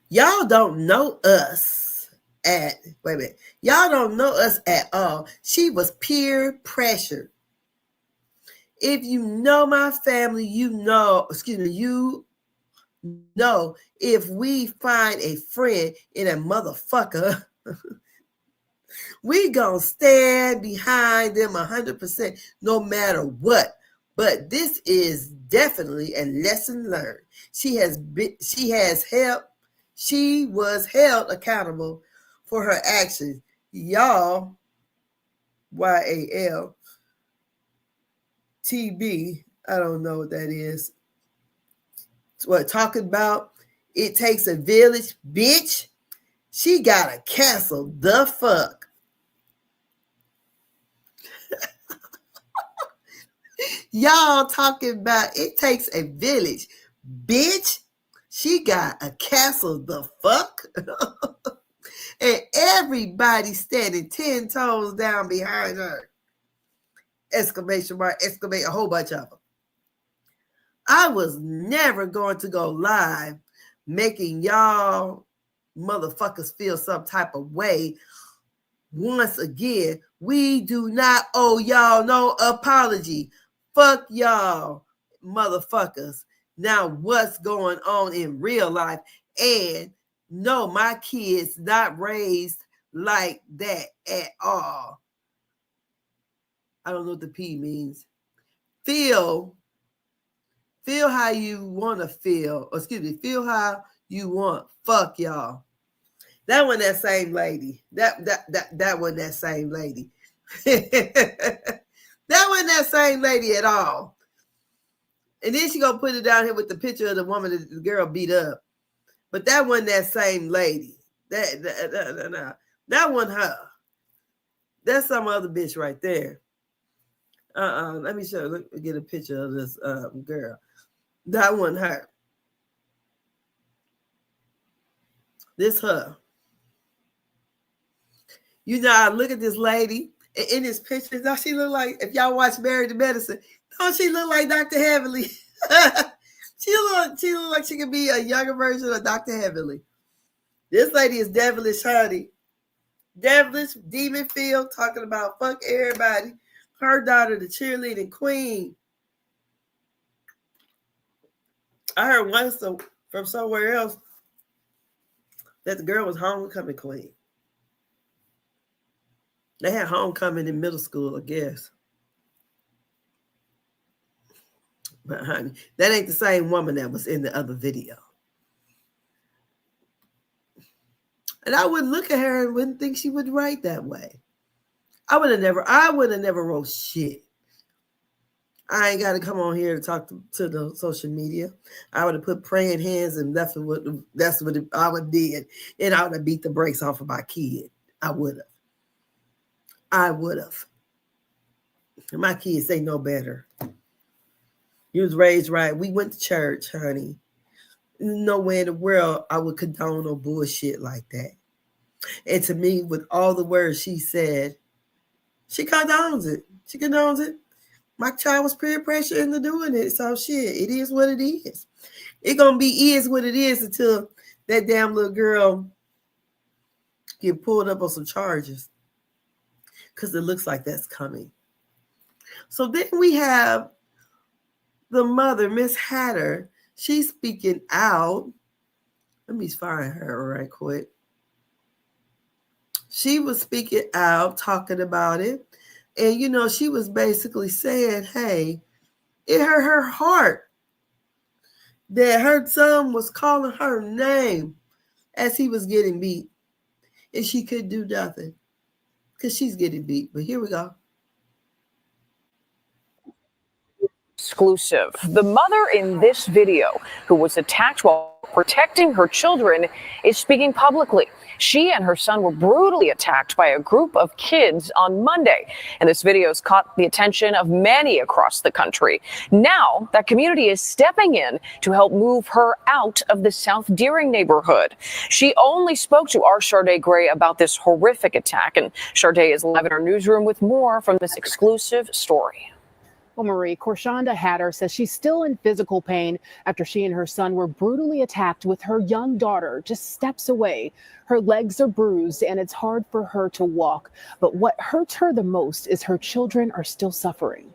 Y'all don't know us Y'all don't know us at all. She was peer pressured. If you know my family, you know if we find a friend in a motherfucker, we gonna stand behind them 100%, no matter what. But this is definitely a lesson learned. She was held accountable for her actions. Y'all, YAL, TB. I don't know what that is. What talking about? It takes a village, bitch. She got a castle. The fuck. Y'all talking about it takes a village, bitch. She got a castle. The fuck. And everybody standing 10 toes down behind her. Exclamation mark, exclamation, a whole bunch of them. I was never going to go live making y'all motherfuckers feel some type of way. Once again, we do not owe y'all no apology. Fuck y'all motherfuckers. Now what's going on in real life? And no, my kids not raised like that at all. I don't know what the P means. Feel how you want to feel. Or excuse me, feel how you want. Fuck y'all. That wasn't that same lady. That wasn't that same lady. That wasn't that same lady at all. And then she gonna put it down here with the picture of the woman that the girl beat up. But that wasn't that same lady. That wasn't her. That's some other bitch right there. Let me show. Let me get a picture of this girl. That wasn't her. This her. You know, I look at this lady in this picture. Don't she look like, if y'all watch Married to Medicine, don't she look like Dr. Heavenly? She look like she could be a younger version of Dr. Heavenly. This lady is devilish, honey. Devilish, demon field, talking about fuck everybody. Her daughter, the cheerleading queen. I heard once from somewhere else that the girl was homecoming queen. They had homecoming in middle school, I guess. But honey, that ain't the same woman that was in the other video. And I would look at her and wouldn't think she would write that way. I would have never wrote shit. I ain't got to come on here to talk to the social media. I would have put praying hands and that's what I would did. And I would have beat the brakes off of my kid. I would have. And my kids say no better. You was raised right. We went to church, honey. No way in the world I would condone no bullshit like that. And to me, with all the words she said, she condones it. She condones it. My child was peer pressure into doing it. So shit, it is what it is. It gonna be is what it is until that damn little girl get pulled up on some charges. Because it looks like that's coming. So then we have the mother, Miss Hatter. She's speaking out. Let me find her right quick. She was speaking out, talking about it. And, you know, she was basically saying, hey, it hurt her heart that her son was calling her name as he was getting beat. And she could do nothing because she's getting beat. But here we go. Exclusive. The mother in this video, who was attacked while protecting her children, is speaking publicly. She and her son were brutally attacked by a group of kids on Monday, and this video has caught the attention of many across the country. Now, that community is stepping in to help move her out of the South Deering neighborhood. She only spoke to our Sharday Gray about this horrific attack, and Sharday is live in our newsroom with more from this exclusive story. Well, Marie, Korshonda Hatter says she's still in physical pain after she and her son were brutally attacked with her young daughter just steps away. Her legs are bruised and it's hard for her to walk. But what hurts her the most is her children are still suffering.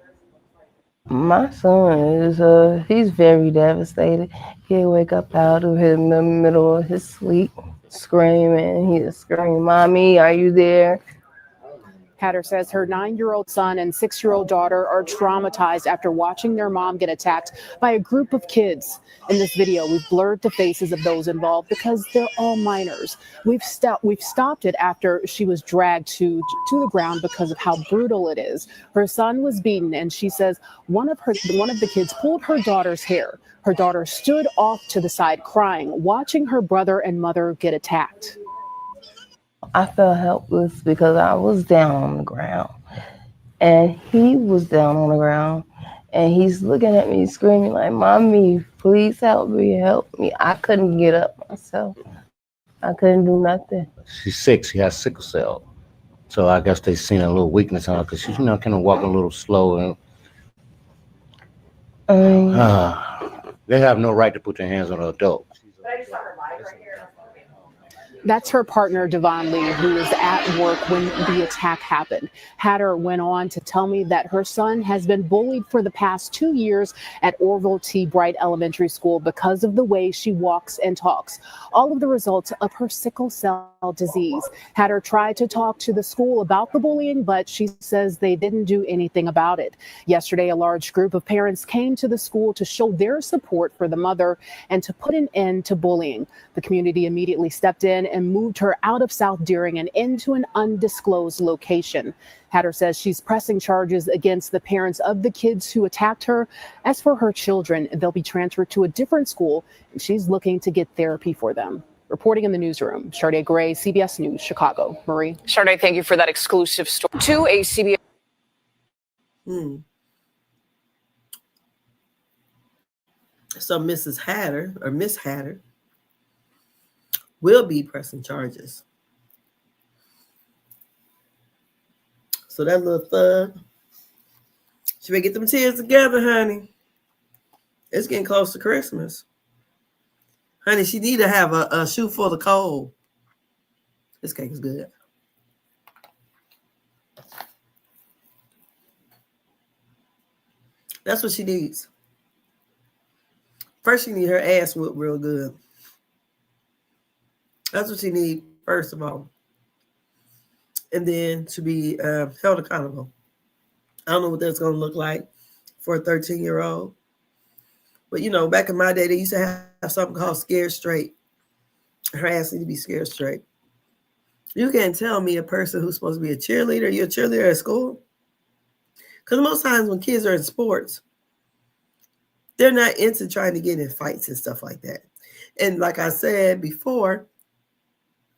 My son is, he's very devastated. He'll wake up out of him in the middle of his sleep, screaming. He'll scream, "Mommy, are you there?" Hatter says her 9-year-old son and 6-year-old daughter are traumatized after watching their mom get attacked by a group of kids. In this video, we've blurred the faces of those involved because they're all minors. We've stopped it after she was dragged to the ground because of how brutal it is. Her son was beaten, and she says one of the kids pulled her daughter's hair. Her daughter stood off to the side crying, watching her brother and mother get attacked. I felt helpless because I was down on the ground and he was down on the ground and he's looking at me screaming like, "Mommy, please help me. I couldn't get up myself. I couldn't do nothing." She's sick. She has sickle cell. So I guess they seen a little weakness on her because she's, kind of walking a little slow. And they have no right to put their hands on an adult. That's her partner, Devon Lee, who was at work when the attack happened. Hatter went on to tell me that her son has been bullied for the past 2 years at Orville T. Bright Elementary School because of the way she walks and talks, all of the results of her sickle cell disease. Hatter tried to talk to the school about the bullying, but she says they didn't do anything about it. Yesterday, a large group of parents came to the school to show their support for the mother and to put an end to bullying. The community immediately stepped in and moved her out of South Deering and into an undisclosed location. Hatter says she's pressing charges against the parents of the kids who attacked her. As for her children, they'll be transferred to a different school, and she's looking to get therapy for them. Reporting in the newsroom, Sade Gray, CBS News, Chicago. Marie. Sade, thank you for that exclusive story. To a CBS. So Mrs. Hatter, or Miss Hatter, will be pressing charges. So that little thug, she better get them tears together, honey. It's getting close to Christmas. Honey, she need to have a shoe full of coal. This cake is good. That's what she needs. First, she need her ass whooped real good. That's what she need, first of all. And then to be held accountable. I don't know what that's going to look like for a 13-year-old. But, you know, back in my day, they used to have something called scared straight. Her ass need to be scared straight. You can't tell me a person who's supposed to be a cheerleader, you're a cheerleader at school. Because most times when kids are in sports, they're not into trying to get in fights and stuff like that. And like I said before,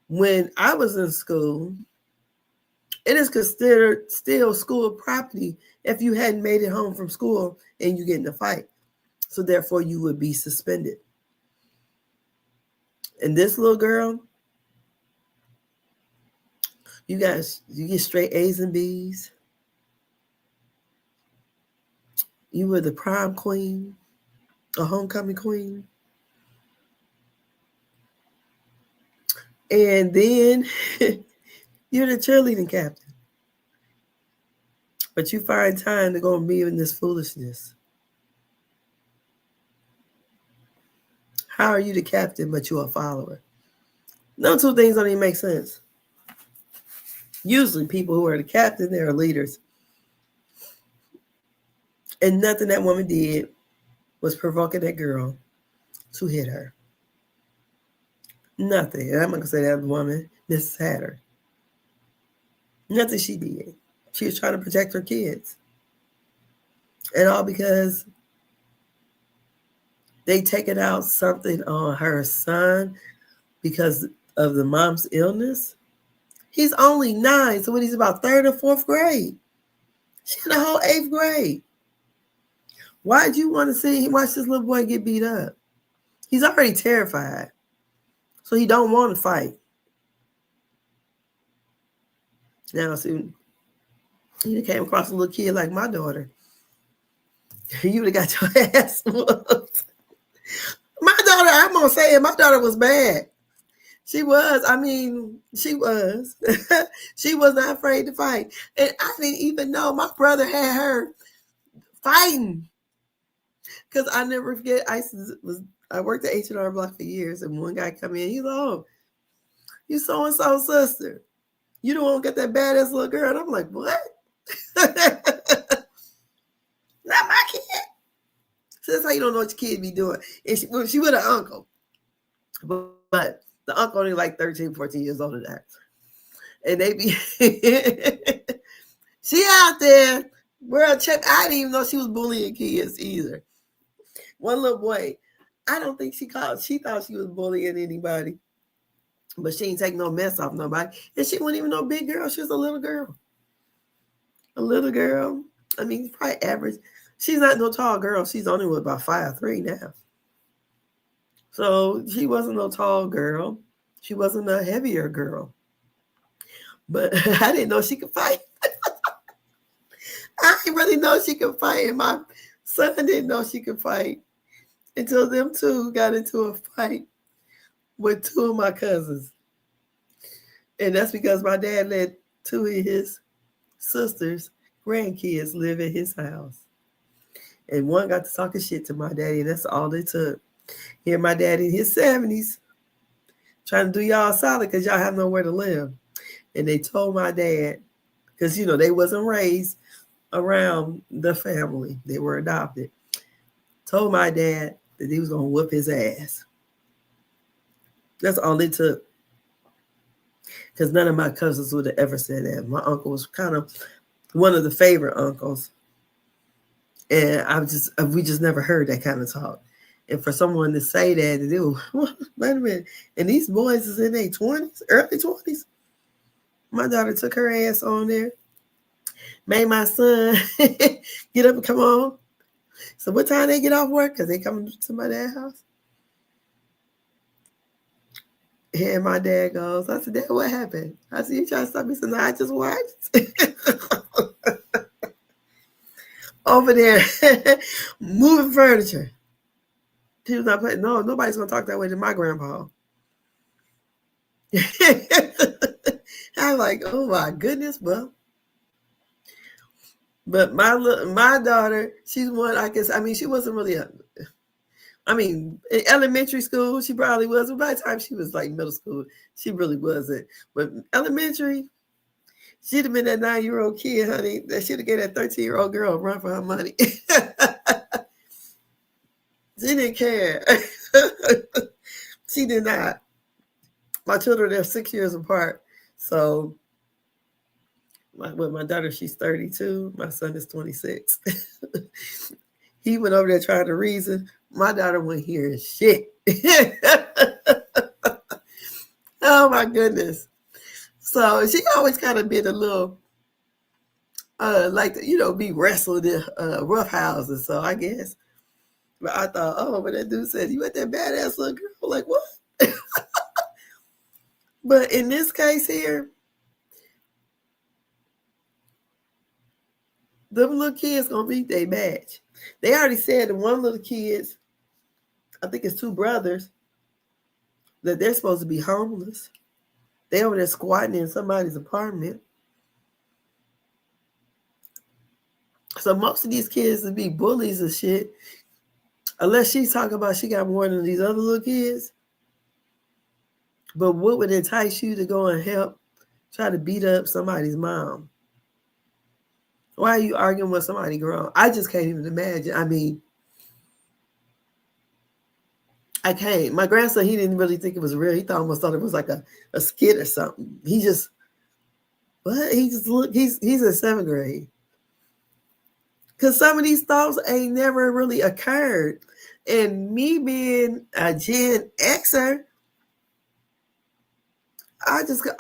when I was in school, it is considered still school property if you hadn't made it home from school and you get in a fight. So therefore, you would be suspended. And this little girl, you get straight A's and B's. You were the prom queen, a homecoming queen. And then you're the cheerleading captain. But you find time to go and be in this foolishness. How are you the captain, but you're a follower? No two things don't even make sense. Usually people who are the captain, they're leaders. And nothing that woman did was provoking that girl to hit her. Nothing. And I'm not going to say that woman, Mrs. Hatter. Nothing she did. She was trying to protect her kids. And all because they taken out something on her son because of the mom's illness. He's only 9, so when he's about 3rd or 4th grade. She's in the whole 8th grade. Why'd you want to watch this little boy get beat up? He's already terrified. So he don't want to fight. Now, see, you came across a little kid like my daughter. You would have got your ass whooped. My daughter, I'm going to say it, my daughter was bad. She was. I mean, she was. She was not afraid to fight. And I didn't even know my brother had her fighting. Because I never forget, I worked at H&R Block for years, and one guy come in, he's like, "Oh, you so-and-so sister." You don't want to get that badass little girl. And I'm like, what? Not my kid. So that's how you don't know what your kid be doing. And she with an uncle. But the uncle only like 13, 14 years older than her. And they be, she out there. World check. I didn't even know she was bullying kids either. One little boy, I don't think she thought she was bullying anybody. But she ain't take no mess off nobody. And she wasn't even no big girl. She was a little girl. A little girl. I mean, probably average. She's not no tall girl. She's only about 5'3" now. So she wasn't no tall girl. She wasn't a heavier girl. But I didn't know she could fight. I didn't really know she could fight. And my son didn't know she could fight until them two got into a fight with two of my cousins. And that's because my dad let two of his sisters' grandkids live in his house. And one got to talking shit to my daddy, and that's all it took. Here my daddy in his 70s trying to do y'all solid because y'all have nowhere to live. And they told my dad, because, you know, they wasn't raised around the family. They were adopted. Told my dad that he was going to whoop his ass. That's all it took. Because none of my cousins would have ever said that. My uncle was kind of one of the favorite uncles. And we just never heard that kind of talk. And for someone to say that, and wait a minute. And these boys is in their 20s, early 20s. My daughter took her ass on there. Made my son get up and come on. So what time they get off work? Because they come to my dad's house. And my dad goes, I said, Dad, what happened? I said, you trying to stop me? He said, no, I just watched. Over there, moving furniture. He was not playing. No, nobody's going to talk that way to my grandpa. I'm like, oh my goodness, well. But my daughter, she's one, I guess, I mean, she wasn't really in elementary school, she probably was. But by the time she was like middle school, she really wasn't. But elementary, she'd have been that 9-year-old kid, honey. That should have gave that 13-year-old girl a run for her money. She didn't care. She did not. My children, they're 6 years apart. So my daughter, she's 32. My son is 26. He went over there trying to reason. My daughter wouldn't hear shit. Oh my goodness. So she always kind of been a little be wrestled in rough houses. So I guess. But I thought, but that dude said, you at that badass little girl? Like, what? But in this case here, them little kids gonna beat their match. They already said that one little kids, I think it's two brothers, that they're supposed to be homeless. They over there squatting in somebody's apartment. So most of these kids would be bullies and shit. Unless she's talking about she got more than these other little kids. But what would entice you to go and help try to beat up somebody's mom? Why are you arguing with somebody grown? I just can't even imagine. I mean, I can't. My grandson, he didn't really think it was real. He almost thought it was like a skit or something. He's in 7th grade. Because some of these thoughts ain't never really occurred. And me being a Gen Xer, I just got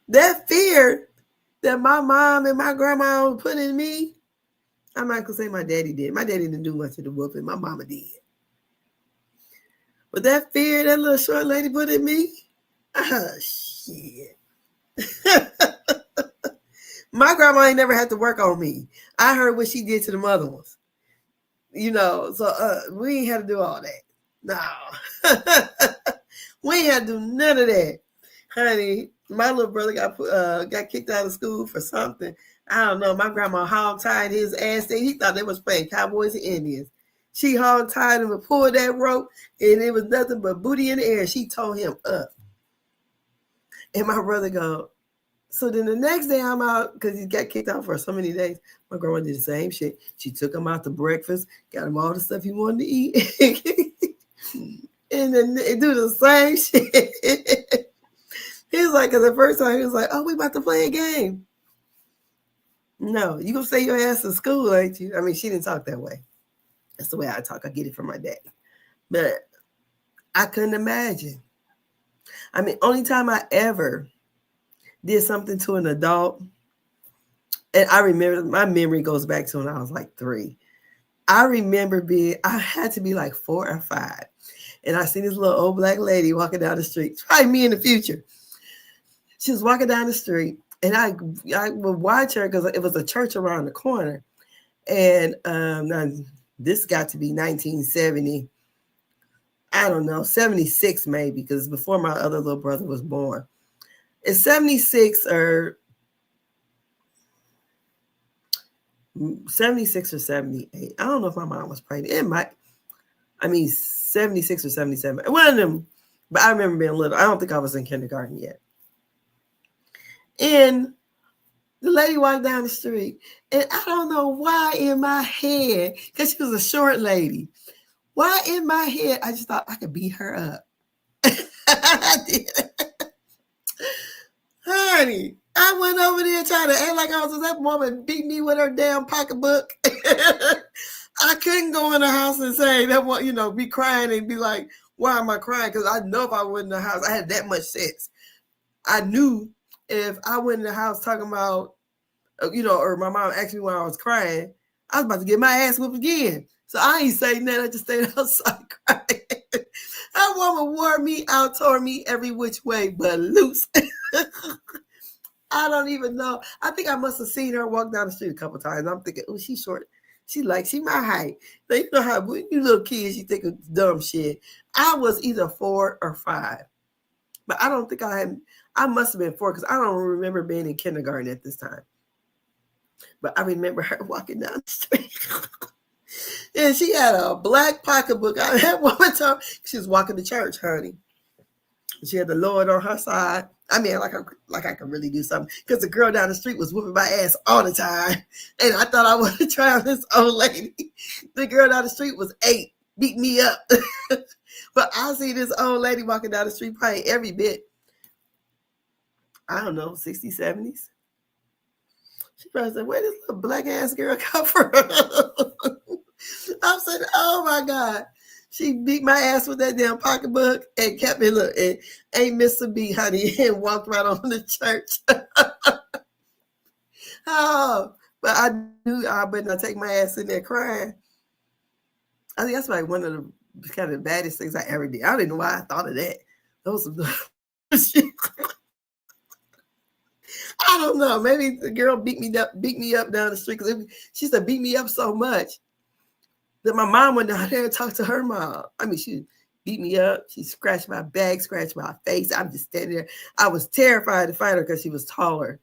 that fear that my mom and my grandma put in me. I'm not gonna say my daddy did. My daddy didn't do much of the whooping. My mama did. But that fear that little short lady put in me, shit. My grandma ain't never had to work on me. I heard what she did to the other ones. So we ain't had to do all that. No. We ain't had to do none of that. Honey, my little brother got kicked out of school for something. I don't know. My grandma hog-tied his ass there. He thought they was playing Cowboys and Indians. She hog-tied him and pulled that rope, and it was nothing but booty in the air. She tore him up. And my brother go, so then the next day I'm out because he got kicked out for so many days. My grandma did the same shit. She took him out to breakfast, got him all the stuff he wanted to eat. And then they do the same shit. He was like, because the first time he was like, oh, we about to play a game. No, you gonna stay your ass in school, ain't you? I mean, she didn't talk that way. That's the way I talk. I get it from my daddy. But I couldn't imagine. I mean, only time I ever did something to an adult, and I remember, my memory goes back to when I was like 3. I remember I had to be like 4 or 5. And I seen this little old black lady walking down the street. Probably me in the future. She was walking down the street, and I would watch her because it was a church around the corner. And this got to be 1970. I don't know, 76 maybe, because before my other little brother was born. It's 76 or 78. I don't know if my mom was pregnant. It might, 76 or 77. One of them, but I remember being little. I don't think I was in kindergarten yet. And the lady walked down the street, and I don't know why in my head, because she was a short lady, why in my head I just thought I could beat her up. I did. Honey, I went over there trying to act like I was that woman beat me with her damn pocketbook. I couldn't go in the house and say that one, be crying and be like, why am I crying? Because I know if I went in the house, I had that much sense. I knew if I went in the house talking about, or my mom asked me why I was crying, I was about to get my ass whipped again. So I ain't saying nothing. I just stayed outside crying. That woman wore me out, tore me every which way but loose. I don't even know. I think I must have seen her walk down the street a couple of times. I'm thinking, oh, she's short. She my height. Now, you know how when you little kids, you think of dumb shit. I was either 4 or 5. But I don't think I must have been 4 because I don't remember being in kindergarten at this time. But I remember her walking down the street. And she had a black pocketbook. I had one time she was walking to church, honey. She had the Lord on her side. I mean, like I could really do something. Because the girl down the street was whooping my ass all the time. And I thought I wanted to try on this old lady. The girl down the street was 8, beat me up. But I see this old lady walking down the street probably every bit, I don't know, 60s, 70s. She probably said, where this little black ass girl come from? I'm saying, oh my God. She beat my ass with that damn pocketbook and kept me look and ain't missed a beat, honey, and walked right on to church. Oh, but I knew I better not take my ass in there crying. I think that's like one of the kind of baddest things I ever did. I don't even know why I thought of that. Those shit. I don't know. Maybe the girl beat me up down the street because she used to beat me up so much that my mom went down there and talked to her mom. I mean, she beat me up. She scratched my back, scratched my face. I'm just standing there. I was terrified to fight her because she was taller.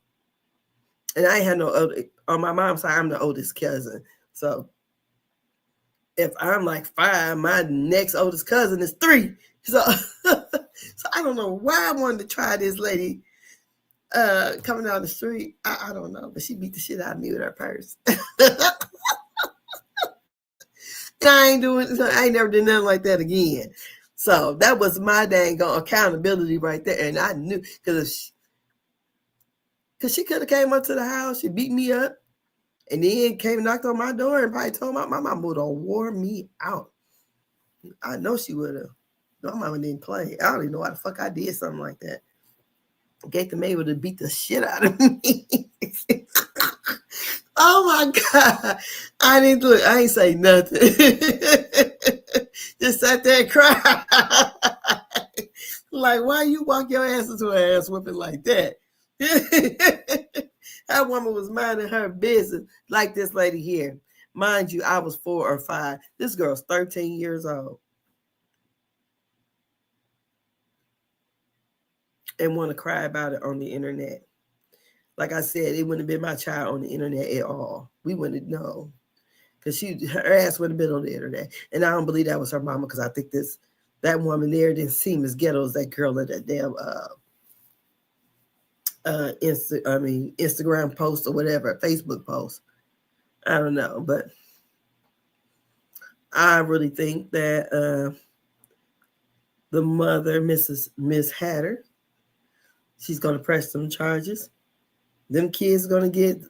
And I ain't had no other, on my mom's side, I'm the oldest cousin. So if I'm like 5, my next oldest cousin is 3. So, so I don't know why I wanted to try this lady coming down the street. I don't know, but she beat the shit out of me with her purse. I ain't never did nothing like that again. So that was my dang accountability right there. And I knew because she could have came up to the house, she beat me up, and then came and knocked on my door and probably told my mom would have wore me out. I know she would have. My mama didn't play. I don't even know why the fuck I did something like that. Gave them able to beat the shit out of me. Oh my God. I ain't say nothing. Just sat there and cried. Like, why you walk your ass into an ass whipping like that? That woman was minding her business like this lady here. Mind you, I was 4 or 5. This girl's 13 years old. And want to cry about it on the internet. Like I said, it wouldn't have been my child on the internet at all. We wouldn't know. Because her ass wouldn't have been on the internet. And I don't believe that was her mama, because I think that woman there didn't seem as ghetto as that girl at that damn Instagram post or whatever, Facebook post. I don't know, but I really think that the mother, Miss Hatter, she's going to press some charges. Them kids going to get,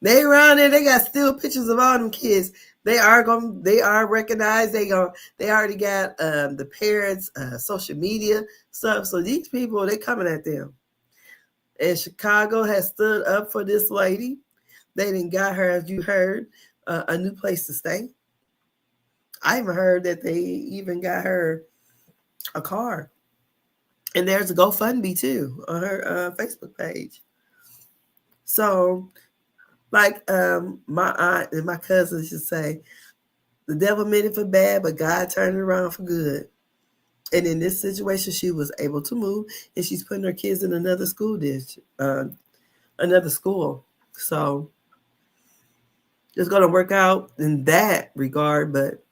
they around there, they got still pictures of all them kids. They are recognized. They already got the parents' social media stuff. So these people, they coming at them. And Chicago has stood up for this lady. They didn't got her, as you heard, a new place to stay. I even heard that they even got her a car. And there's a GoFundMe too on her Facebook page. So, like my aunt and my cousins should say, the devil meant it for bad, but God turned it around for good. And in this situation, she was able to move, and she's putting her kids in another school district, another school. So it's going to work out in that regard, but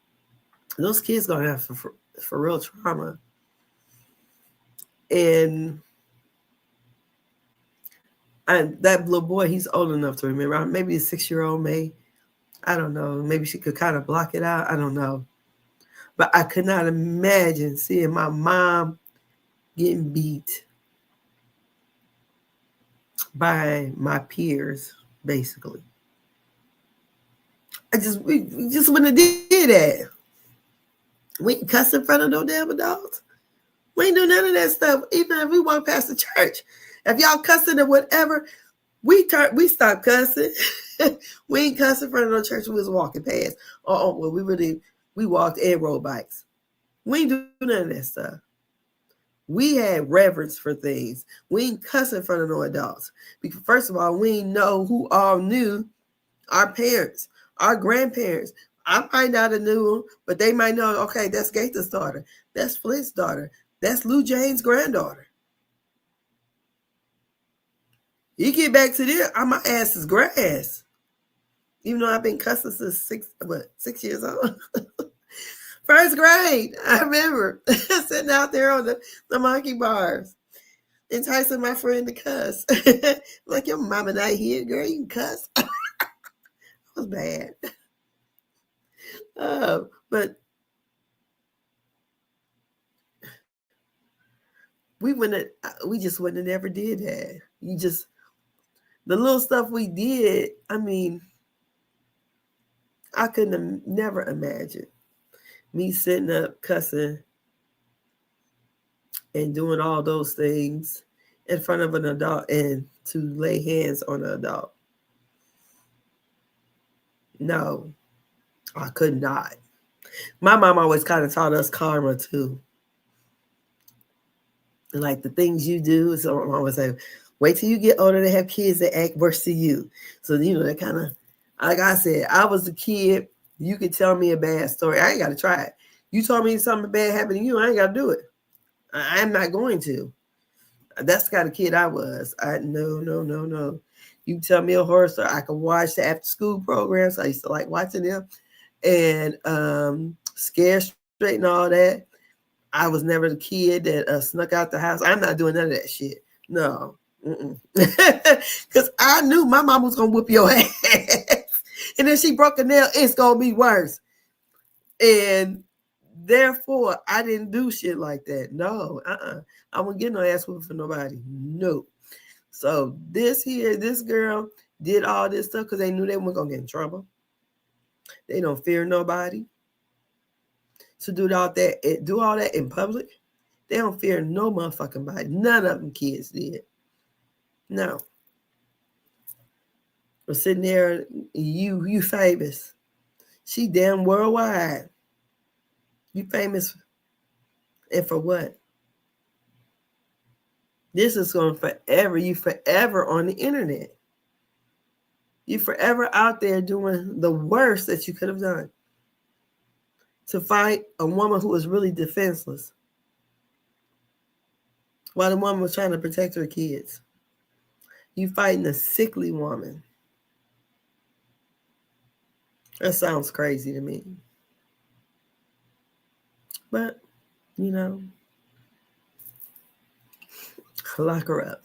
those kids going to have for real trauma. And that little boy, he's old enough to remember. Maybe a 6-year-old may. I don't know. Maybe she could kind of block it out. I don't know. But I could not imagine seeing my mom getting beat by my peers, basically. We just wouldn't have did that. We ain't cuss in front of no damn adults. We ain't do none of that stuff. Even if we walk past the church, if y'all cussing or whatever, we stop cussing. We ain't cussing in front of no church. We was walking past. We walked and rode bikes. We ain't do none of that stuff. We had reverence for things. We ain't cussing in front of no adults. Because first of all, we ain't know who all knew our parents, our grandparents. I might not have knew them, but they might know, okay, that's Gaither's daughter. That's Flint's daughter. That's Lou Jane's granddaughter. You get back to there, my ass is grass. Even though I've been cussing since 6 years old. First grade, I remember sitting out there on the monkey bars, enticing my friend to cuss. Like, your mama not here, girl, you can cuss. It was bad. But we just wouldn't have never did that. The little stuff we did, I couldn't have never imagined me sitting up cussing and doing all those things in front of an adult and to lay hands on an adult. No, I could not. My mom always kind of taught us karma too. Like the things you do, so my mom would say, wait till you get older to have kids that act worse than you. So, that kind of, like I said, I was a kid. You could tell me a bad story. I ain't got to try it. You told me something bad happened to you, I ain't got to do it. I'm not going to. That's the kind of kid I was. No. You tell me a horror story, I can watch the after school programs. I used to like watching them. And Scare Straight and all that. I was never the kid that snuck out the house. I'm not doing none of that shit. No. Because I knew my mom was going to whoop your ass. And then she broke a nail, it's going to be worse. And therefore, I didn't do shit like that. No, I wouldn't get no ass whooping for nobody. No. So this girl did all this stuff because they knew they weren't going to get in trouble. They don't fear nobody. To do all that in public, they don't fear no motherfucking body. None of them kids did. No. We're sitting there, you famous. She damn worldwide. You famous, and for what? This is going forever. You forever on the internet. You forever out there doing the worst that you could have done. To fight a woman who was really defenseless while the woman was trying to protect her kids. You fighting a sickly woman. That sounds crazy to me. But, lock her up.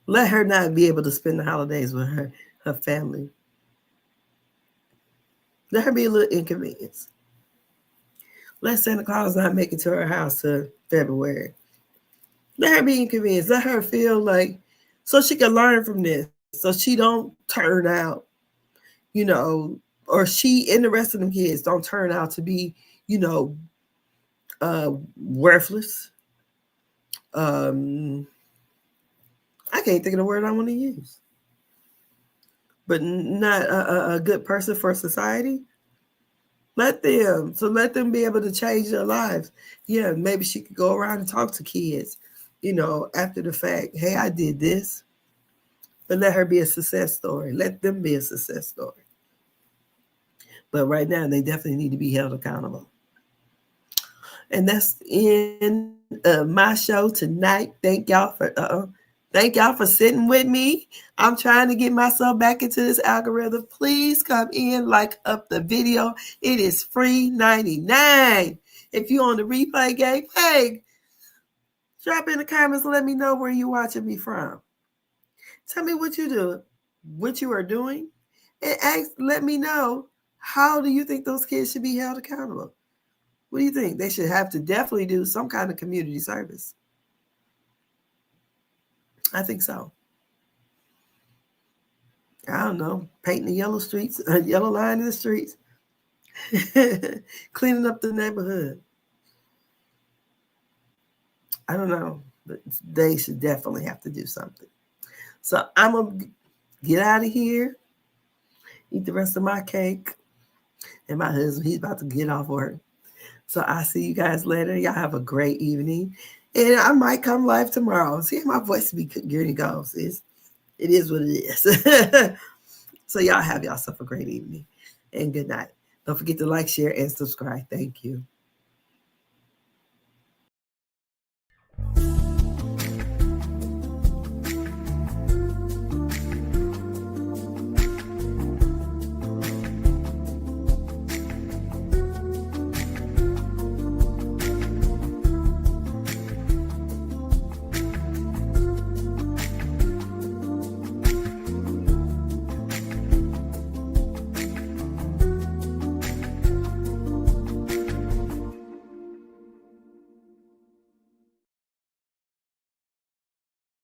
Let her not be able to spend the holidays with her family. Let her be a little inconvenienced. Let Santa Claus not make it to her house till February. Let her be inconvenienced. Let her feel like, so she can learn from this. So she don't turn out, or she and the rest of them kids don't turn out to be, worthless. I can't think of the word I want to use. But not a good person for society. Let them be able to change their lives. Yeah, maybe she could go around and talk to kids, after the fact. Hey, I did this. But let her be a success story. Let them be a success story. But right now, they definitely need to be held accountable. And that's in my show tonight. Thank y'all for sitting with me. I'm trying to get myself back into this algorithm. Please come in, like up the video. It is free $99. If you're on the replay game, hey, drop in the comments and let me know where you're watching me from. Tell me what you do, what you are doing, and let me know, how do you think those kids should be held accountable? What do you think? They should have to definitely do some kind of community service. I think so. I don't know, painting the yellow streets, a yellow line in the streets, cleaning up the neighborhood. I don't know, but they should definitely have to do something. So I'm going to get out of here, eat the rest of my cake, and my husband, he's about to get off work. So I'll see you guys later. Y'all have a great evening. And I might come live tomorrow. See, my voice be getting goes. It is what it is. So y'all have yourself a great evening and good night. Don't forget to like, share, and subscribe. Thank you.